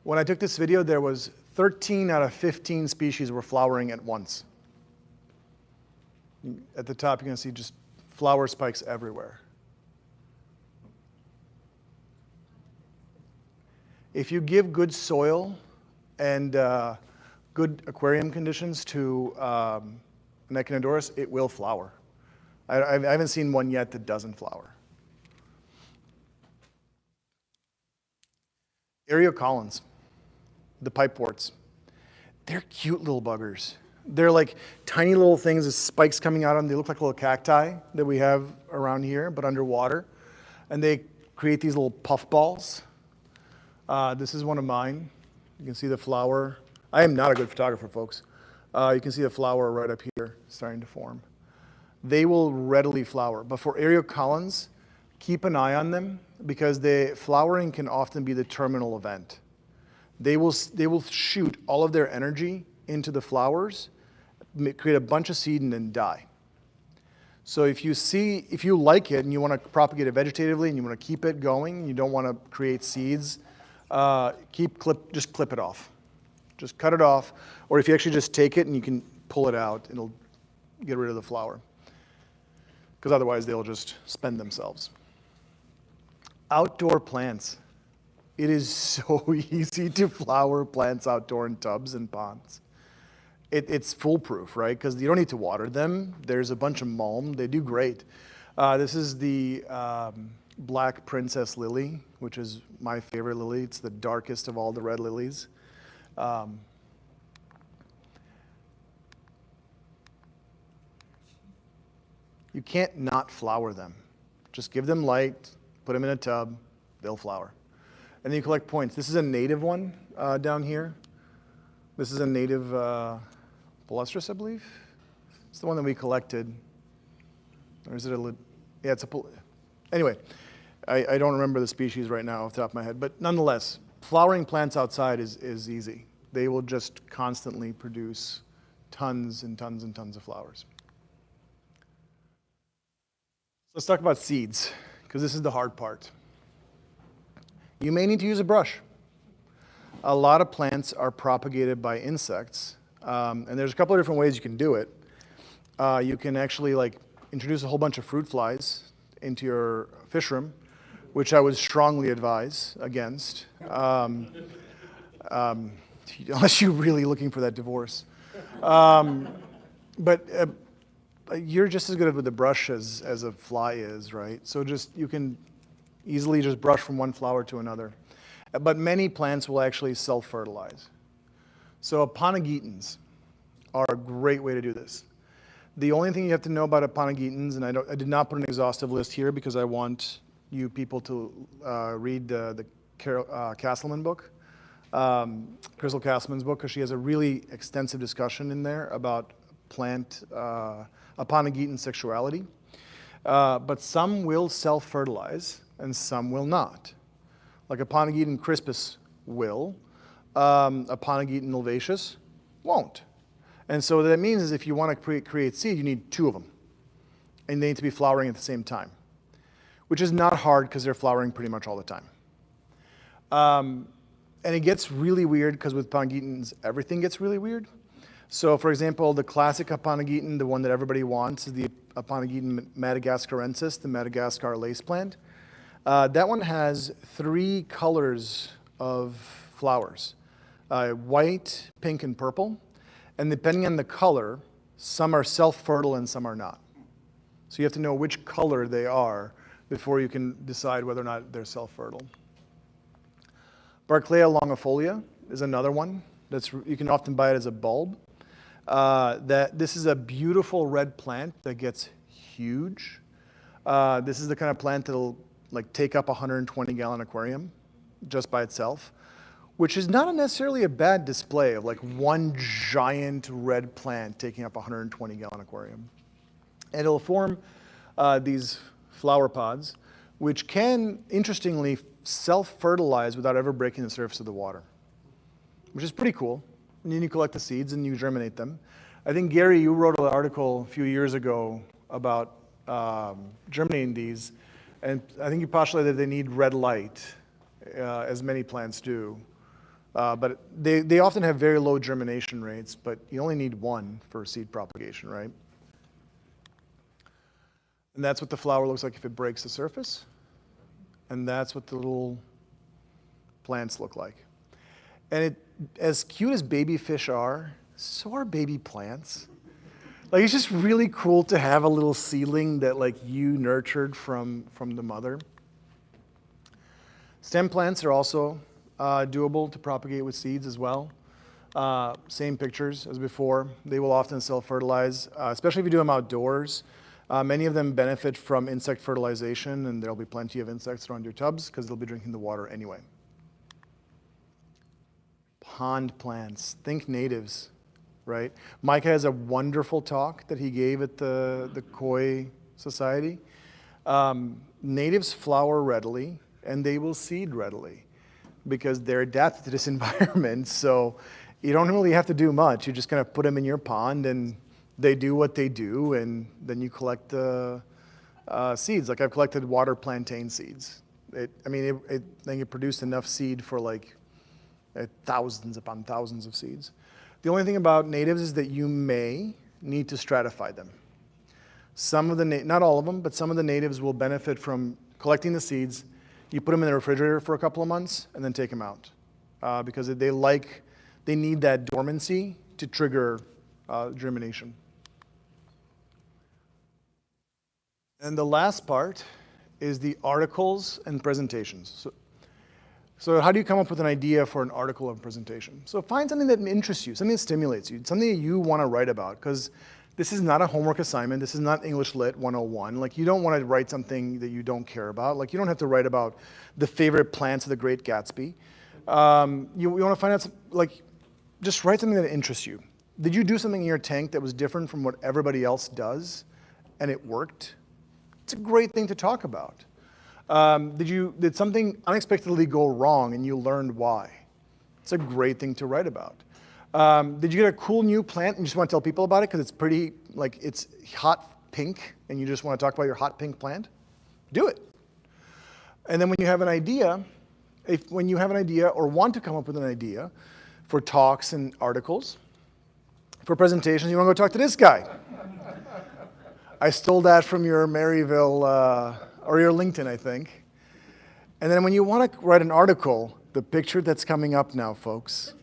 Speaker 2: When I took this video, there was 13 out of 15 species were flowering at once. At the top, you're going to see just flower spikes everywhere. If you give good soil and good aquarium conditions to an Echinodorus, it will flower. I haven't seen one yet that doesn't flower. Eriocolons, the pipeworts. They're cute little buggers. They're like tiny little things with spikes coming out of them. They look like little cacti that we have around here, but underwater. And they create these little puff balls. This is one of mine. You can see the flower. I am not a good photographer, folks. You can see the flower right up here starting to form. They will readily flower. But for eriocolons, keep an eye on them because the flowering can often be the terminal event. They will shoot all of their energy into the flowers, create a bunch of seed, and then die. So if you like it and you want to propagate it vegetatively and you want to keep it going, you don't want to create seeds, just clip it off. Just cut it off. Or if you actually just take it and you can pull it out, it'll get rid of the flower. Because otherwise they'll just spend themselves. Outdoor plants. It is so easy to flower plants outdoor in tubs and ponds. It's foolproof, right? Because you don't need to water them. There's a bunch of mulm. They do great. This is the black princess lily, which is my favorite lily. It's the darkest of all the red lilies. You can't not flower them. Just give them light, put them in a tub, they'll flower. And then you collect points. This is a native one down here. This is a native Palustris, I believe. It's the one that we collected. Or is it yeah, it's a, anyway, I don't remember the species right now off the top of my head. But nonetheless, flowering plants outside is easy. They will just constantly produce tons and tons and tons of flowers. Let's talk about seeds, because this is the hard part. You may need to use a brush. A lot of plants are propagated by insects, and there's a couple of different ways you can do it. You can actually introduce a whole bunch of fruit flies into your fish room, which I would strongly advise against, unless you're really looking for that divorce. But you're just as good with a brush as a fly is, right? So you can easily just brush from one flower to another. But many plants will actually self-fertilize. So aponogetons are a great way to do this. The only thing you have to know about aponogetons, and I did not put an exhaustive list here because I want you people to read the Castleman book, Crystal Castleman's book, because she has a really extensive discussion in there about plant aponogeton sexuality. But some will self-fertilize and some will not. Like Aponogeton crispus will, Aponogeton novaceus won't. And so what that means is if you want to create seed, you need two of them. And they need to be flowering at the same time, which is not hard because they're flowering pretty much all the time. And it gets really weird because with aponogetons, everything gets really weird. So for example, the classic aponogeton, the one that everybody wants, is the Aponogeton madagascarensis, the Madagascar lace plant. That one has 3 colors of flowers, white, pink, and purple. And depending on the color, some are self-fertile and some are not. So you have to know which color they are before you can decide whether or not they're self-fertile. Barclaya longifolia is another one. You can often buy it as a bulb. This is a beautiful red plant that gets huge. This is the kind of plant that'll take up a 120-gallon aquarium. just by itself, which is not necessarily a bad display of like one giant red plant taking up a 120-gallon aquarium. And it'll form these flower pods, which can, interestingly, self-fertilize without ever breaking the surface of the water, which is pretty cool. And then you collect the seeds and you germinate them. I think, Gary, you wrote an article a few years ago about germinating these, and I think you postulated they need red light, as many plants do. But they often have very low germination rates, but you only need one for seed propagation, right? And that's what the flower looks like if it breaks the surface. And that's what the little plants look like. And as cute as baby fish are, so are baby plants. Like, it's just really cool to have a little seedling that like you nurtured from the mother. Stem plants are also doable to propagate with seeds as well. Same pictures as before. They will often self-fertilize, especially if you do them outdoors. Many of them benefit from insect fertilization, and there'll be plenty of insects around your tubs because they'll be drinking the water anyway. Pond plants, think natives, right? Micah has a wonderful talk that he gave at the Koi Society. Natives flower readily, and they will seed readily because they're adapted to this environment. So you don't really have to do much. You just kind of put them in your pond, and they do what they do, and then you collect the seeds. Like, I've collected water plantain seeds. I think it produced enough seed for like thousands upon thousands of seeds. The only thing about natives is that you may need to stratify them. Some of the, not all of them, but some of the natives will benefit from collecting the seeds. You put them in the refrigerator for a couple of months and then take them out because they need that dormancy to trigger germination. And the last part is the articles and presentations. So how do you come up with an idea for an article or presentation? So find something that interests you, something that stimulates you, something that you want to write about, because this is not a homework assignment. This is not English Lit 101. Like, you don't want to write something that you don't care about. Like, you don't have to write about the favorite plants of the Great Gatsby. You want to find out, like, just write something that interests you. Did you do something in your tank that was different from what everybody else does, and it worked? It's a great thing to talk about. Did something unexpectedly go wrong and you learned why? It's a great thing to write about. Did you get a cool new plant and you just want to tell people about it because it's pretty, like, it's hot pink and you just want to talk about your hot pink plant? Do it. And then when you have an idea, or want to come up with an idea for talks and articles, for presentations, you want to go talk to this guy. I stole that from your Maryville, or your LinkedIn, I think. And then when you want to write an article, the picture that's coming up now, folks.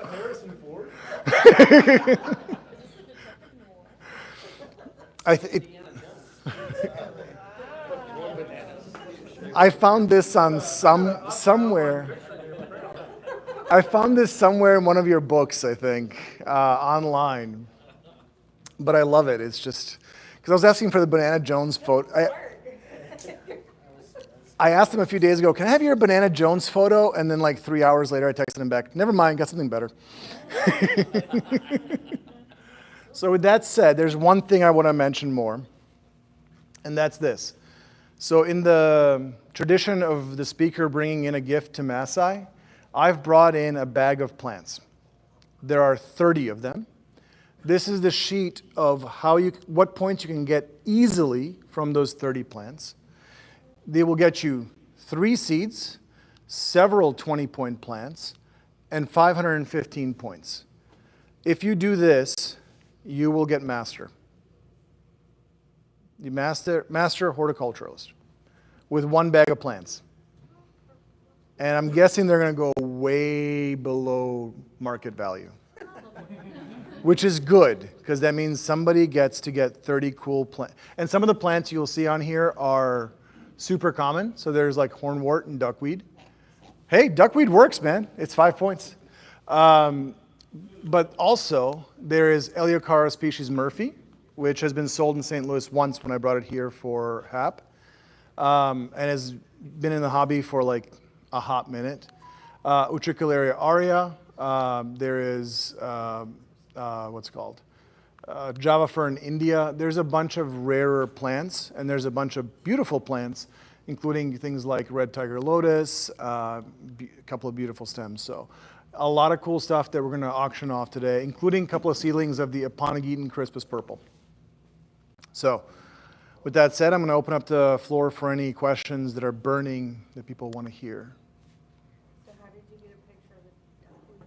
Speaker 8: Harrison Ford?
Speaker 2: I found this on somewhere. I found this somewhere in one of your books, I think, online. But I love it. It's just, because I was asking for the Banana Jones photo. I asked him a few days ago, can I have your Banana Jones photo? And then like 3 hours later, I texted him back, never mind, got something better. So with that said, there's one thing I want to mention more, and that's this. So in the tradition of the speaker bringing in a gift to MASI, I've brought in a bag of plants. There are 30 of them. This is the sheet of what points you can get easily from those 30 plants. They will get you 3 seeds, several 20-point plants, and 515 points. If you do this, you will get master. The master horticulturalist with one bag of plants. And I'm guessing they're going to go way below market value. Which is good, because that means somebody gets to get 30 cool plants. And some of the plants you'll see on here are super common. So there's like hornwort and duckweed. Hey, duckweed works, man. It's 5 points. But also, there is Eleuchara species Murphy, which has been sold in St. Louis once when I brought it here for HAP, and has been in the hobby for like a hot minute. Utricularia aurea. There is, what's it called? Java fern India. There's a bunch of rarer plants, and there's a bunch of beautiful plants, including things like red tiger lotus, a couple of beautiful stems. So a lot of cool stuff that we're going to auction off today, including a couple of seedlings of the Eponogeton crispus purple. So with that said, I'm going to open up the floor for any questions that are burning that people want to hear.
Speaker 7: So how did you get a picture of the duckweed?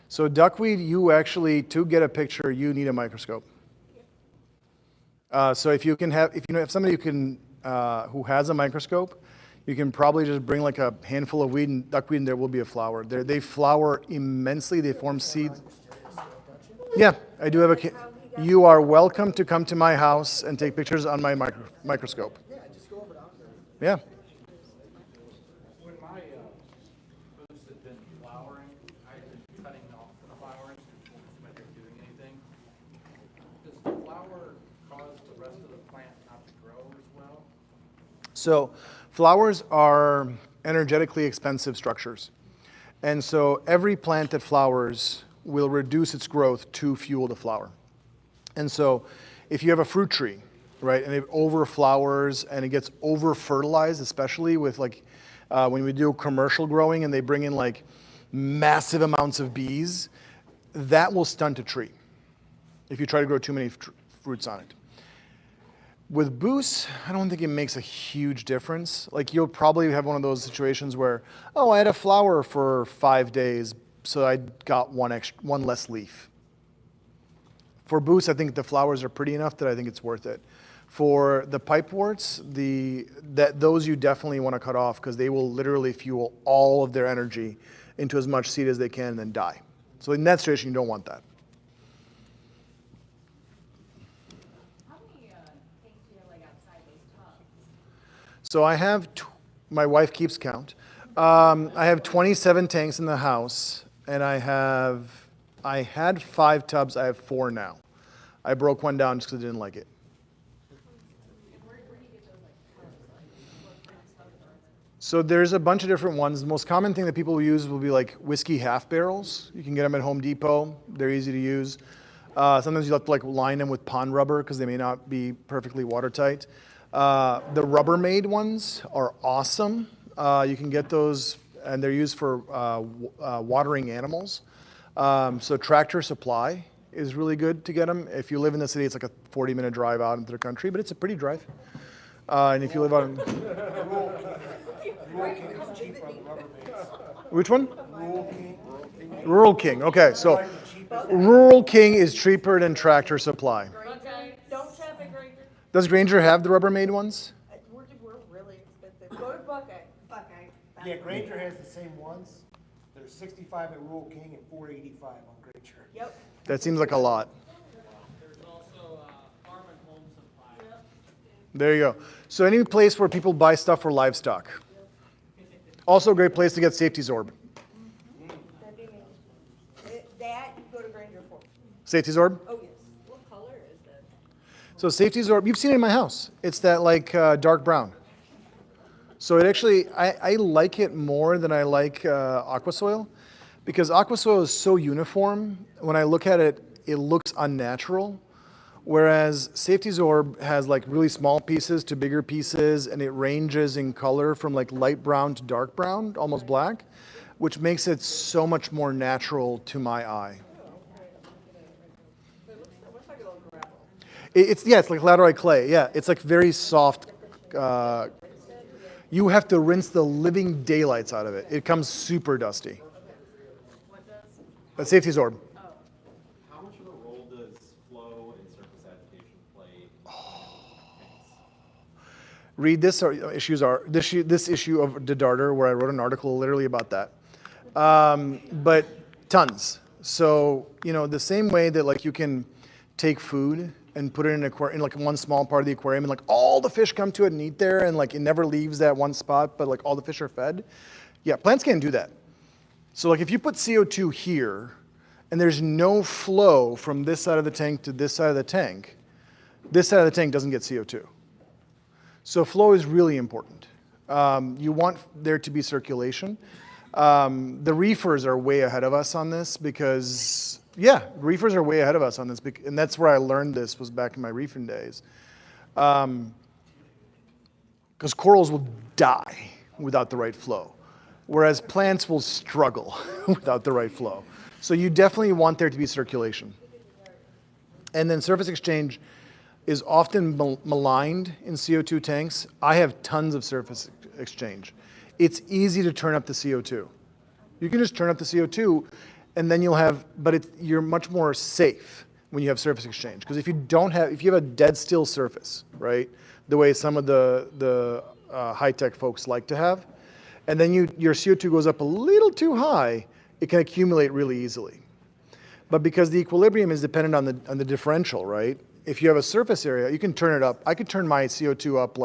Speaker 2: So duckweed, you actually, to get a picture, you need a microscope. So if you have somebody who has a microscope, you can probably just bring like a handful of duckweed and there will be a flower. They flower immensely, they form seeds. Yeah, I do have you are welcome to come to my house and take pictures on my microscope.
Speaker 3: Yeah, just go over out there.
Speaker 2: Yeah.
Speaker 9: When my booths had been flowering, I had been cutting off the flowers before they're doing anything. Does the flower cause the rest of the plant not to grow as well?
Speaker 2: So flowers are energetically expensive structures. And so every plant that flowers will reduce its growth to fuel the flower. And so if you have a fruit tree, right, and it overflowers and it gets over-fertilized, especially with like when we do commercial growing and they bring in like massive amounts of bees, that will stunt a tree if you try to grow too many fruits on it. With boosts, I don't think it makes a huge difference. Like you'll probably have one of those situations where, oh, I had a flower for 5 days, so I got one less leaf. For boosts, I think the flowers are pretty enough that I think it's worth it. For the pipeworts, those you definitely want to cut off because they will literally fuel all of their energy into as much seed as they can and then die. So in that situation, you don't want that.
Speaker 7: How many tanks do you have like outside those tubs?
Speaker 2: So I have, my wife keeps count. I have 27 tanks in the house, and I had 5 tubs, I have 4 now. I broke one down just because I didn't like it. So there's a bunch of different ones. The most common thing that people will use will be like whiskey half barrels. You can get them at Home Depot. They're easy to use. Sometimes you have to like line them with pond rubber because they may not be perfectly watertight. The Rubbermaid ones are awesome. You can get those, and they're used for watering animals. So Tractor Supply is really good to get them. If you live in the city, it's like a 40-minute drive out into the country, but it's a pretty drive. And if you live out in... Which one? Rural King. Okay, so Rural King is cheaper than Tractor Supply.
Speaker 7: Okay, don't shop at Granger.
Speaker 2: Does Granger have the Rubbermaid ones?
Speaker 7: We're really expensive. Go to Buckeye. Buckeye.
Speaker 5: Yeah, Granger has the same ones. They're 65 at Rural King and 485 on Granger.
Speaker 7: Yep.
Speaker 2: That seems like a lot.
Speaker 9: There's also Farm and Home Supply.
Speaker 2: There you go. So any place where people buy stuff for livestock. Also a great place to get Safety Zorb.
Speaker 7: That'd be me. That you go to Granger for.
Speaker 2: Safety Zorb?
Speaker 7: Oh, yes.
Speaker 4: What color is it?
Speaker 2: So Safety Zorb, you've seen it in my house. It's that like dark brown. So it actually, I like it more than I like Aquasoil because Aquasoil is so uniform. When I look at it, it looks unnatural. Whereas Safety Zorb has like really small pieces to bigger pieces, and it ranges in color from like light brown to dark brown, almost black, which makes it so much more natural to my eye. It's like laterite clay. Yeah, it's like very soft. You have to rinse the living daylights out of it. It comes super dusty. But Safety Zorb.
Speaker 10: How much of a role does flow and surface agitation play?
Speaker 2: Read this issue of The Darter, where I wrote an article literally about that. But tons. So the same way that like you can take food and put it in like one small part of the aquarium, and like all the fish come to it and eat there, and like it never leaves that one spot, but like all the fish are fed. Yeah, plants can't do that. So like if you put CO2 here and there's no flow from this side of the tank to this side of the tank, this side of the tank doesn't get CO2. So flow is really important. You want there to be circulation. The reefers are way ahead of us on this because, yeah, reefers are way ahead of us on this, and that's where I learned this, was back in my reefing days. Because corals will die without the right flow, whereas plants will struggle without the right flow. So you definitely want there to be circulation. And then surface exchange is often maligned in CO2 tanks. I have tons of surface exchange. It's easy to turn up the CO2. You can just turn up the CO2 and then you'll have, but you're much more safe when you have surface exchange. Because if you have a dead still surface, right, the way some of the high-tech folks like to have, and then your CO2 goes up a little too high, it can accumulate really easily. But because the equilibrium is dependent on the differential, right? If you have a surface area, you can turn it up. I could turn my CO2 up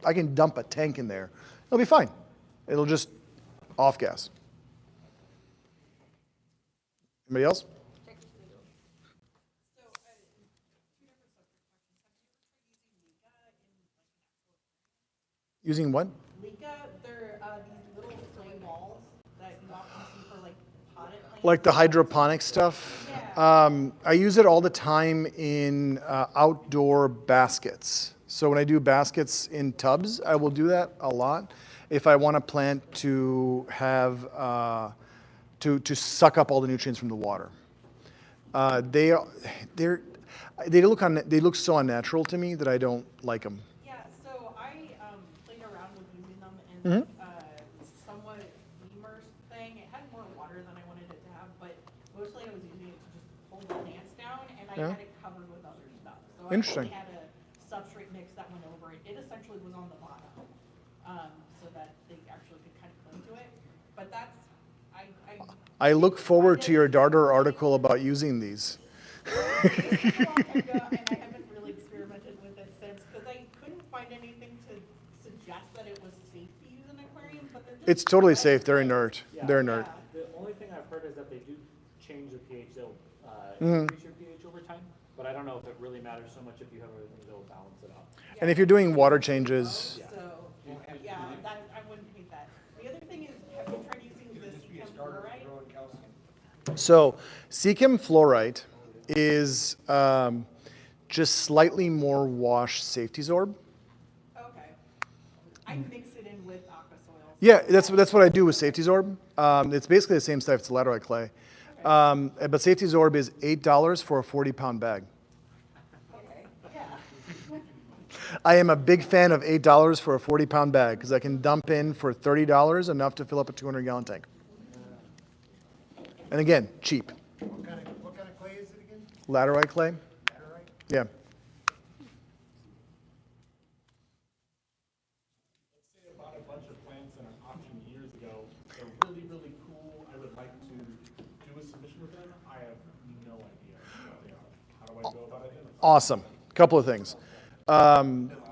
Speaker 2: I can dump a tank in there. It'll be fine. It'll just off gas. Anybody else? Using what?
Speaker 11: Leica, they're these little clay walls that you often see for like potted plants.
Speaker 2: Like the hydroponic stuff?
Speaker 11: Yeah.
Speaker 2: I use it all the time in outdoor baskets. So when I do baskets in tubs, I will do that a lot. If I want a plant to have, to suck up all the nutrients from the water. They look so unnatural to me that I don't like them.
Speaker 11: Yeah, so I played around with using them in somewhat immersed thing. It had more water than I wanted it to have, but mostly I was using it to just hold the plants down, and I had it covered with other stuff. So
Speaker 2: Interesting.
Speaker 11: I had a substrate mix that went over it. It essentially was on the bottom, so that they actually could kind of cling to it. But that's,
Speaker 2: I look forward to your Darter article about using these.
Speaker 11: It's been a long time ago, and I haven't really experimented with it since, because I couldn't find anything to suggest that it was safe to use in aquariums, but they're just...
Speaker 2: It's totally safe. They're inert.
Speaker 6: Yeah.
Speaker 2: They're inert.
Speaker 6: The only thing I've heard is that they do change the pH. They'll increase your pH over time, but I don't know if it really matters so much if you have everything to balance it out.
Speaker 2: And if you're doing water changes,
Speaker 11: So, yeah, I wouldn't hate that. The other thing is, have you tried using the Seachem fluoride?
Speaker 2: so Seachem fluorite is just slightly more wash safety sorb.
Speaker 11: Okay. I mix it in with aqua soil.
Speaker 2: Yeah, that's what I do with safety sorb. It's basically the same stuff. It's laterite clay. But safety sorb is $8 for a 40-pound bag.
Speaker 11: Okay, yeah.
Speaker 2: I am a big fan of $8 for a 40-pound bag because I can dump in for $30 enough to fill up a 200-gallon tank. And again, cheap.
Speaker 5: What kind of clay is it again?
Speaker 2: Laterite clay.
Speaker 5: Laterite?
Speaker 2: Yeah.
Speaker 10: Let's say I bought a bunch of plants in an auction years ago. They're really, really cool. I would like to do a submission with them. I have no idea what they are. How do I go about it?
Speaker 2: Awesome. Couple of things.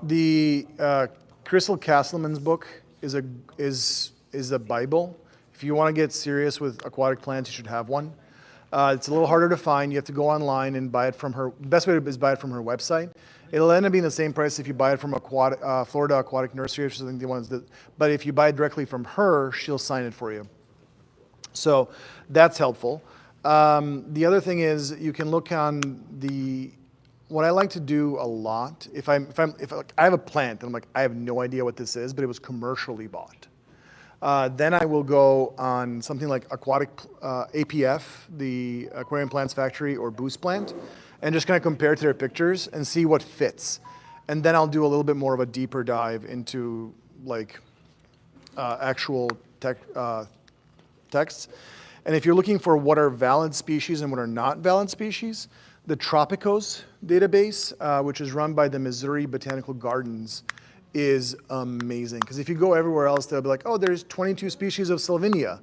Speaker 2: The Crystal Castleman's book is a Bible. If you want to get serious with aquatic plants, you should have one. It's a little harder to find. You have to go online and buy it from her. The best way is buy it from her website. It'll end up being the same price if you buy it from Florida Aquatic Nursery or something. The ones that, but if you buy it directly from her, she'll sign it for you. So that's helpful. The other thing is you can look on the. What I like to do a lot, if I have a plant and I'm like, I have no idea what this is, but it was commercially bought. Then I will go on something like Aquatic APF, the Aquarium Plants Factory, or Boost Plant, and just kind of compare to their pictures and see what fits. And then I'll do a little bit more of a deeper dive into like actual texts. And if you're looking for what are valid species and what are not valid species, the Tropicos database, which is run by the Missouri Botanical Gardens, is amazing. Because if you go everywhere else, they'll be like, oh, there's 22 species of Salvinia.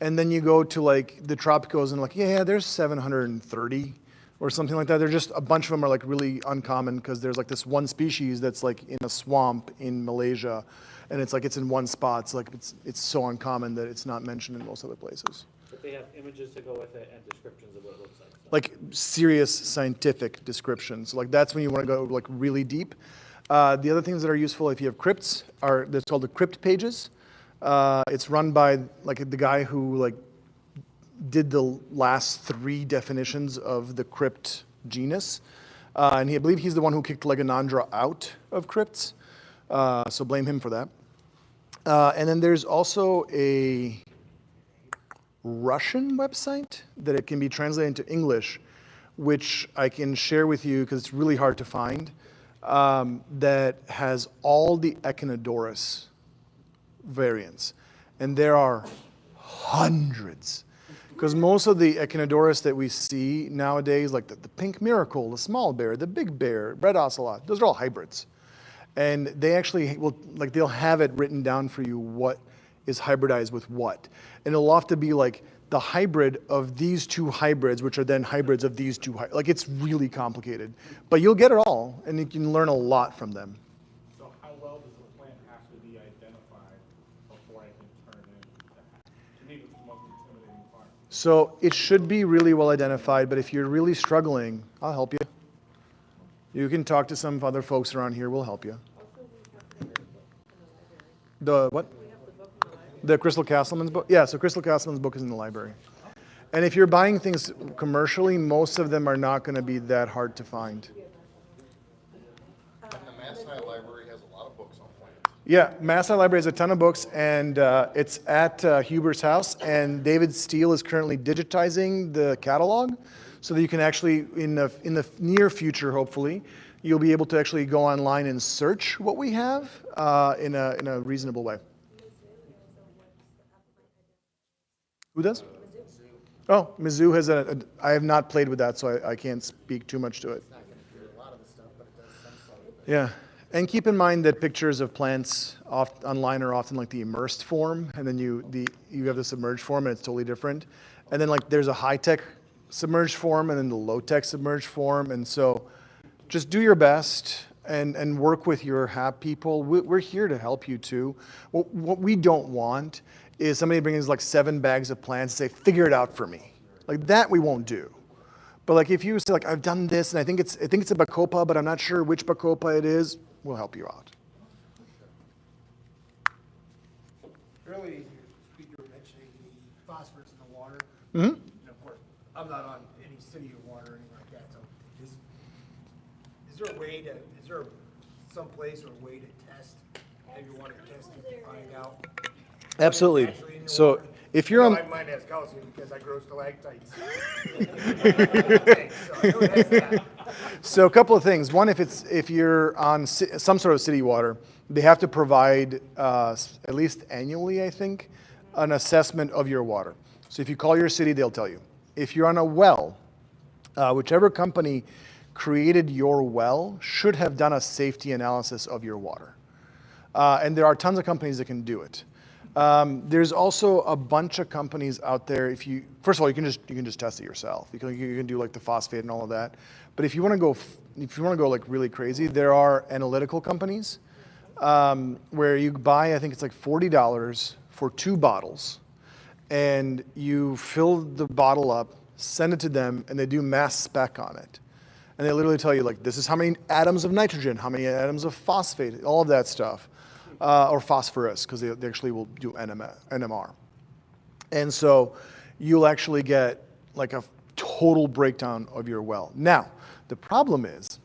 Speaker 2: And then you go to like the Tropicos and like, yeah, there's 730 or something like that. They're just, a bunch of them are like really uncommon because there's like this one species that's like in a swamp in Malaysia. And it's like, it's in one spot. So like it's so uncommon that it's not mentioned in most other places.
Speaker 6: The If they have images to go with it and descriptions of what it looks like. So.
Speaker 2: Like serious scientific descriptions. Like that's when you want to go like really deep. The other things that are useful if you have crypts are, that's called the crypt pages. It's run by like the guy who like did the last 3 definitions of the crypt genus. And I believe he's the one who kicked Legonandra out of crypts. So blame him for that. And then there's also a Russian website that it can be translated into English, which I can share with you because it's really hard to find, that has all the Echinodorus variants. And there are hundreds. Because most of the Echinodorus that we see nowadays, like the pink miracle, the small bear, the big bear, red ocelot, those are all hybrids. And they actually will, like they'll have it written down for you what is hybridized with what. And it'll often be like the hybrid of these 2 hybrids, which are then hybrids of these 2 hybrids. Like it's really complicated. But you'll get it all, and you can learn a lot from them.
Speaker 10: So how well does the plant have to be identified before I can turn in the hack? To me, it's the most intimidating part.
Speaker 2: So it should be really well identified, but if you're really struggling, I'll help you. You can talk to some other folks around here, we'll help you. The what? The Crystal Castleman's book? Yeah, so Crystal Castleman's book is in the library. And if you're buying things commercially, most of them are not going to be that hard to find.
Speaker 12: And the MASI library has a lot of books on plants.
Speaker 2: Yeah, MASI library has a ton of books, and it's at Huber's house, and David Steele is currently digitizing the catalog so that you can actually, in the near future, hopefully, you'll be able to actually go online and search what we have in a reasonable way. Who does? Oh, Mizzou has I have not played with that, so I can't speak too much to it. Yeah, and keep in mind that pictures of plants online are often like the immersed form, and then you have the submerged form, and it's totally different. And then like there's a high-tech submerged form, and then the low-tech submerged form, and so just do your best and work with your HAP people. We're here to help you too. What we don't want is somebody bringing us like 7 bags of plants and say, figure it out for me. Like that we won't do. But like if you say like, I've done this and I think it's a bacopa, but I'm not sure which bacopa it is, we'll help you out.
Speaker 5: Earlier, you were mentioning the phosphorus in the water.
Speaker 2: Mm-hmm.
Speaker 5: And of course, I'm not on any city or water or anything like that, so is there a way to, is there some place or a way to test, have you want to test it to find out?
Speaker 2: Absolutely. So if you're on,
Speaker 5: Mine has calcium because I grow stalactites. So I know that's that.
Speaker 2: So a couple of things. One, if you're on some sort of city water, they have to provide at least annually, I think, an assessment of your water. So if you call your city, they'll tell you. If you're on a well, whichever company created your well should have done a safety analysis of your water. And there are tons of companies that can do it. There's also a bunch of companies out there. First of all, you can just test it yourself. You can do like the phosphate and all of that. But if you want to go like really crazy, there are analytical companies where you buy, I think it's like $40 for 2 bottles, and you fill the bottle up, send it to them, and they do mass spec on it. And they literally tell you like, this is how many atoms of nitrogen, how many atoms of phosphate, all of that stuff. Or phosphorus, because they actually will do NMR. And so you'll actually get like a total breakdown of your well. Now, the problem is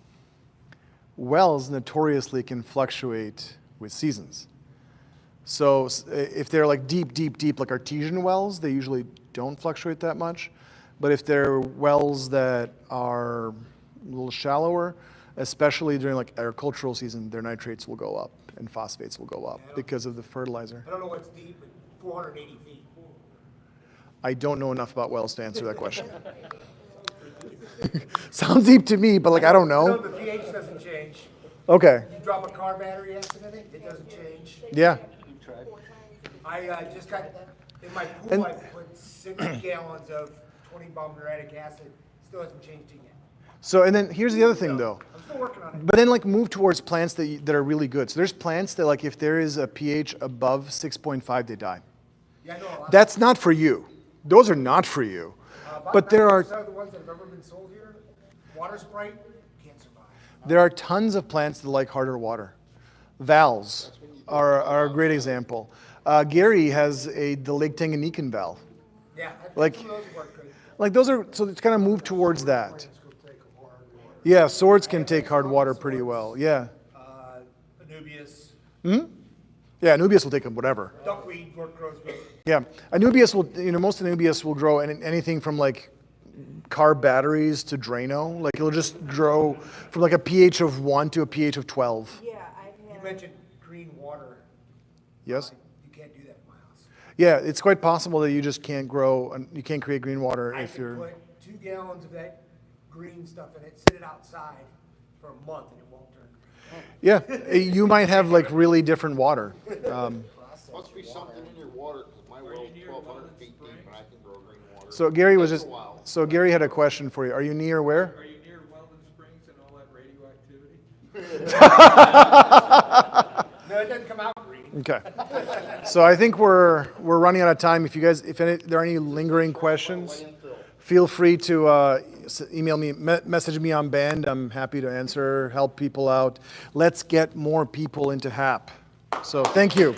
Speaker 2: wells notoriously can fluctuate with seasons. So if they're like deep, like artesian wells, they usually don't fluctuate that much. But if they're wells that are a little shallower, especially during like agricultural season, their nitrates will go up and phosphates will go up because of the fertilizer.
Speaker 5: I don't know what's deep, but 480 feet.
Speaker 2: I don't know enough about wells to answer that question. Sounds deep to me, but like I don't know.
Speaker 5: No, the pH doesn't change.
Speaker 2: Okay.
Speaker 5: You drop a car battery acid in it, it doesn't change.
Speaker 2: Yeah.
Speaker 5: I just got, in my pool, I put 6 gallons of 20 bombriatic acid, still hasn't changed it yet.
Speaker 2: So, and then here's the other thing though.
Speaker 5: I'm still working on it.
Speaker 2: But then like move towards plants that are really good. So there's plants that like if there is a pH above 6.5, they die.
Speaker 5: Yeah, I know a lot.
Speaker 2: That's not for you. those are not for you. But there are
Speaker 5: The ones that have ever been sold here, water sprite, can't survive.
Speaker 2: there are tons of plants that like harder water. Valves are a great example. Gary has the Lake Tanganyikan valve.
Speaker 5: Yeah, I think
Speaker 2: Like-
Speaker 5: some of those work good.
Speaker 2: Like those are, so it's kind of moved towards that.
Speaker 5: Plants will take hard water.
Speaker 2: Yeah, swords can take hard water pretty well. Yeah.
Speaker 5: Anubias,
Speaker 2: Yeah, Anubias will take whatever.
Speaker 5: duckweed grows good.
Speaker 2: Yeah, Anubias will, most Anubias will grow anything from like car batteries to Drano. Like it'll just grow from like a pH of 1 to a pH of 12.
Speaker 11: Yeah, I've
Speaker 5: You
Speaker 11: had.
Speaker 5: mentioned green water.
Speaker 2: Yes?
Speaker 5: You can't do that in my house.
Speaker 2: Yeah, it's quite possible that you just can't you can't create green water
Speaker 5: I
Speaker 2: if
Speaker 5: could
Speaker 2: you're,
Speaker 5: put 2 gallons of that green stuff in it, sit it outside for a month and it won't turn green.
Speaker 2: yeah, you might have like really different water.
Speaker 12: Must be something in your water, because my well's 1,200 feet deep and I can grow green water.
Speaker 2: So Gary was
Speaker 12: Takes
Speaker 2: just,
Speaker 12: a while.
Speaker 2: so Gary had a question for you. Are you near where?
Speaker 9: Are you near Weldon Springs and all that radioactivity?
Speaker 5: No, it doesn't come out green.
Speaker 2: Okay. So I think we're running out of time. If you guys, if there are any lingering questions, feel free to email me, message me on Band. I'm happy to answer, help people out. Let's get more people into HAP. So thank you.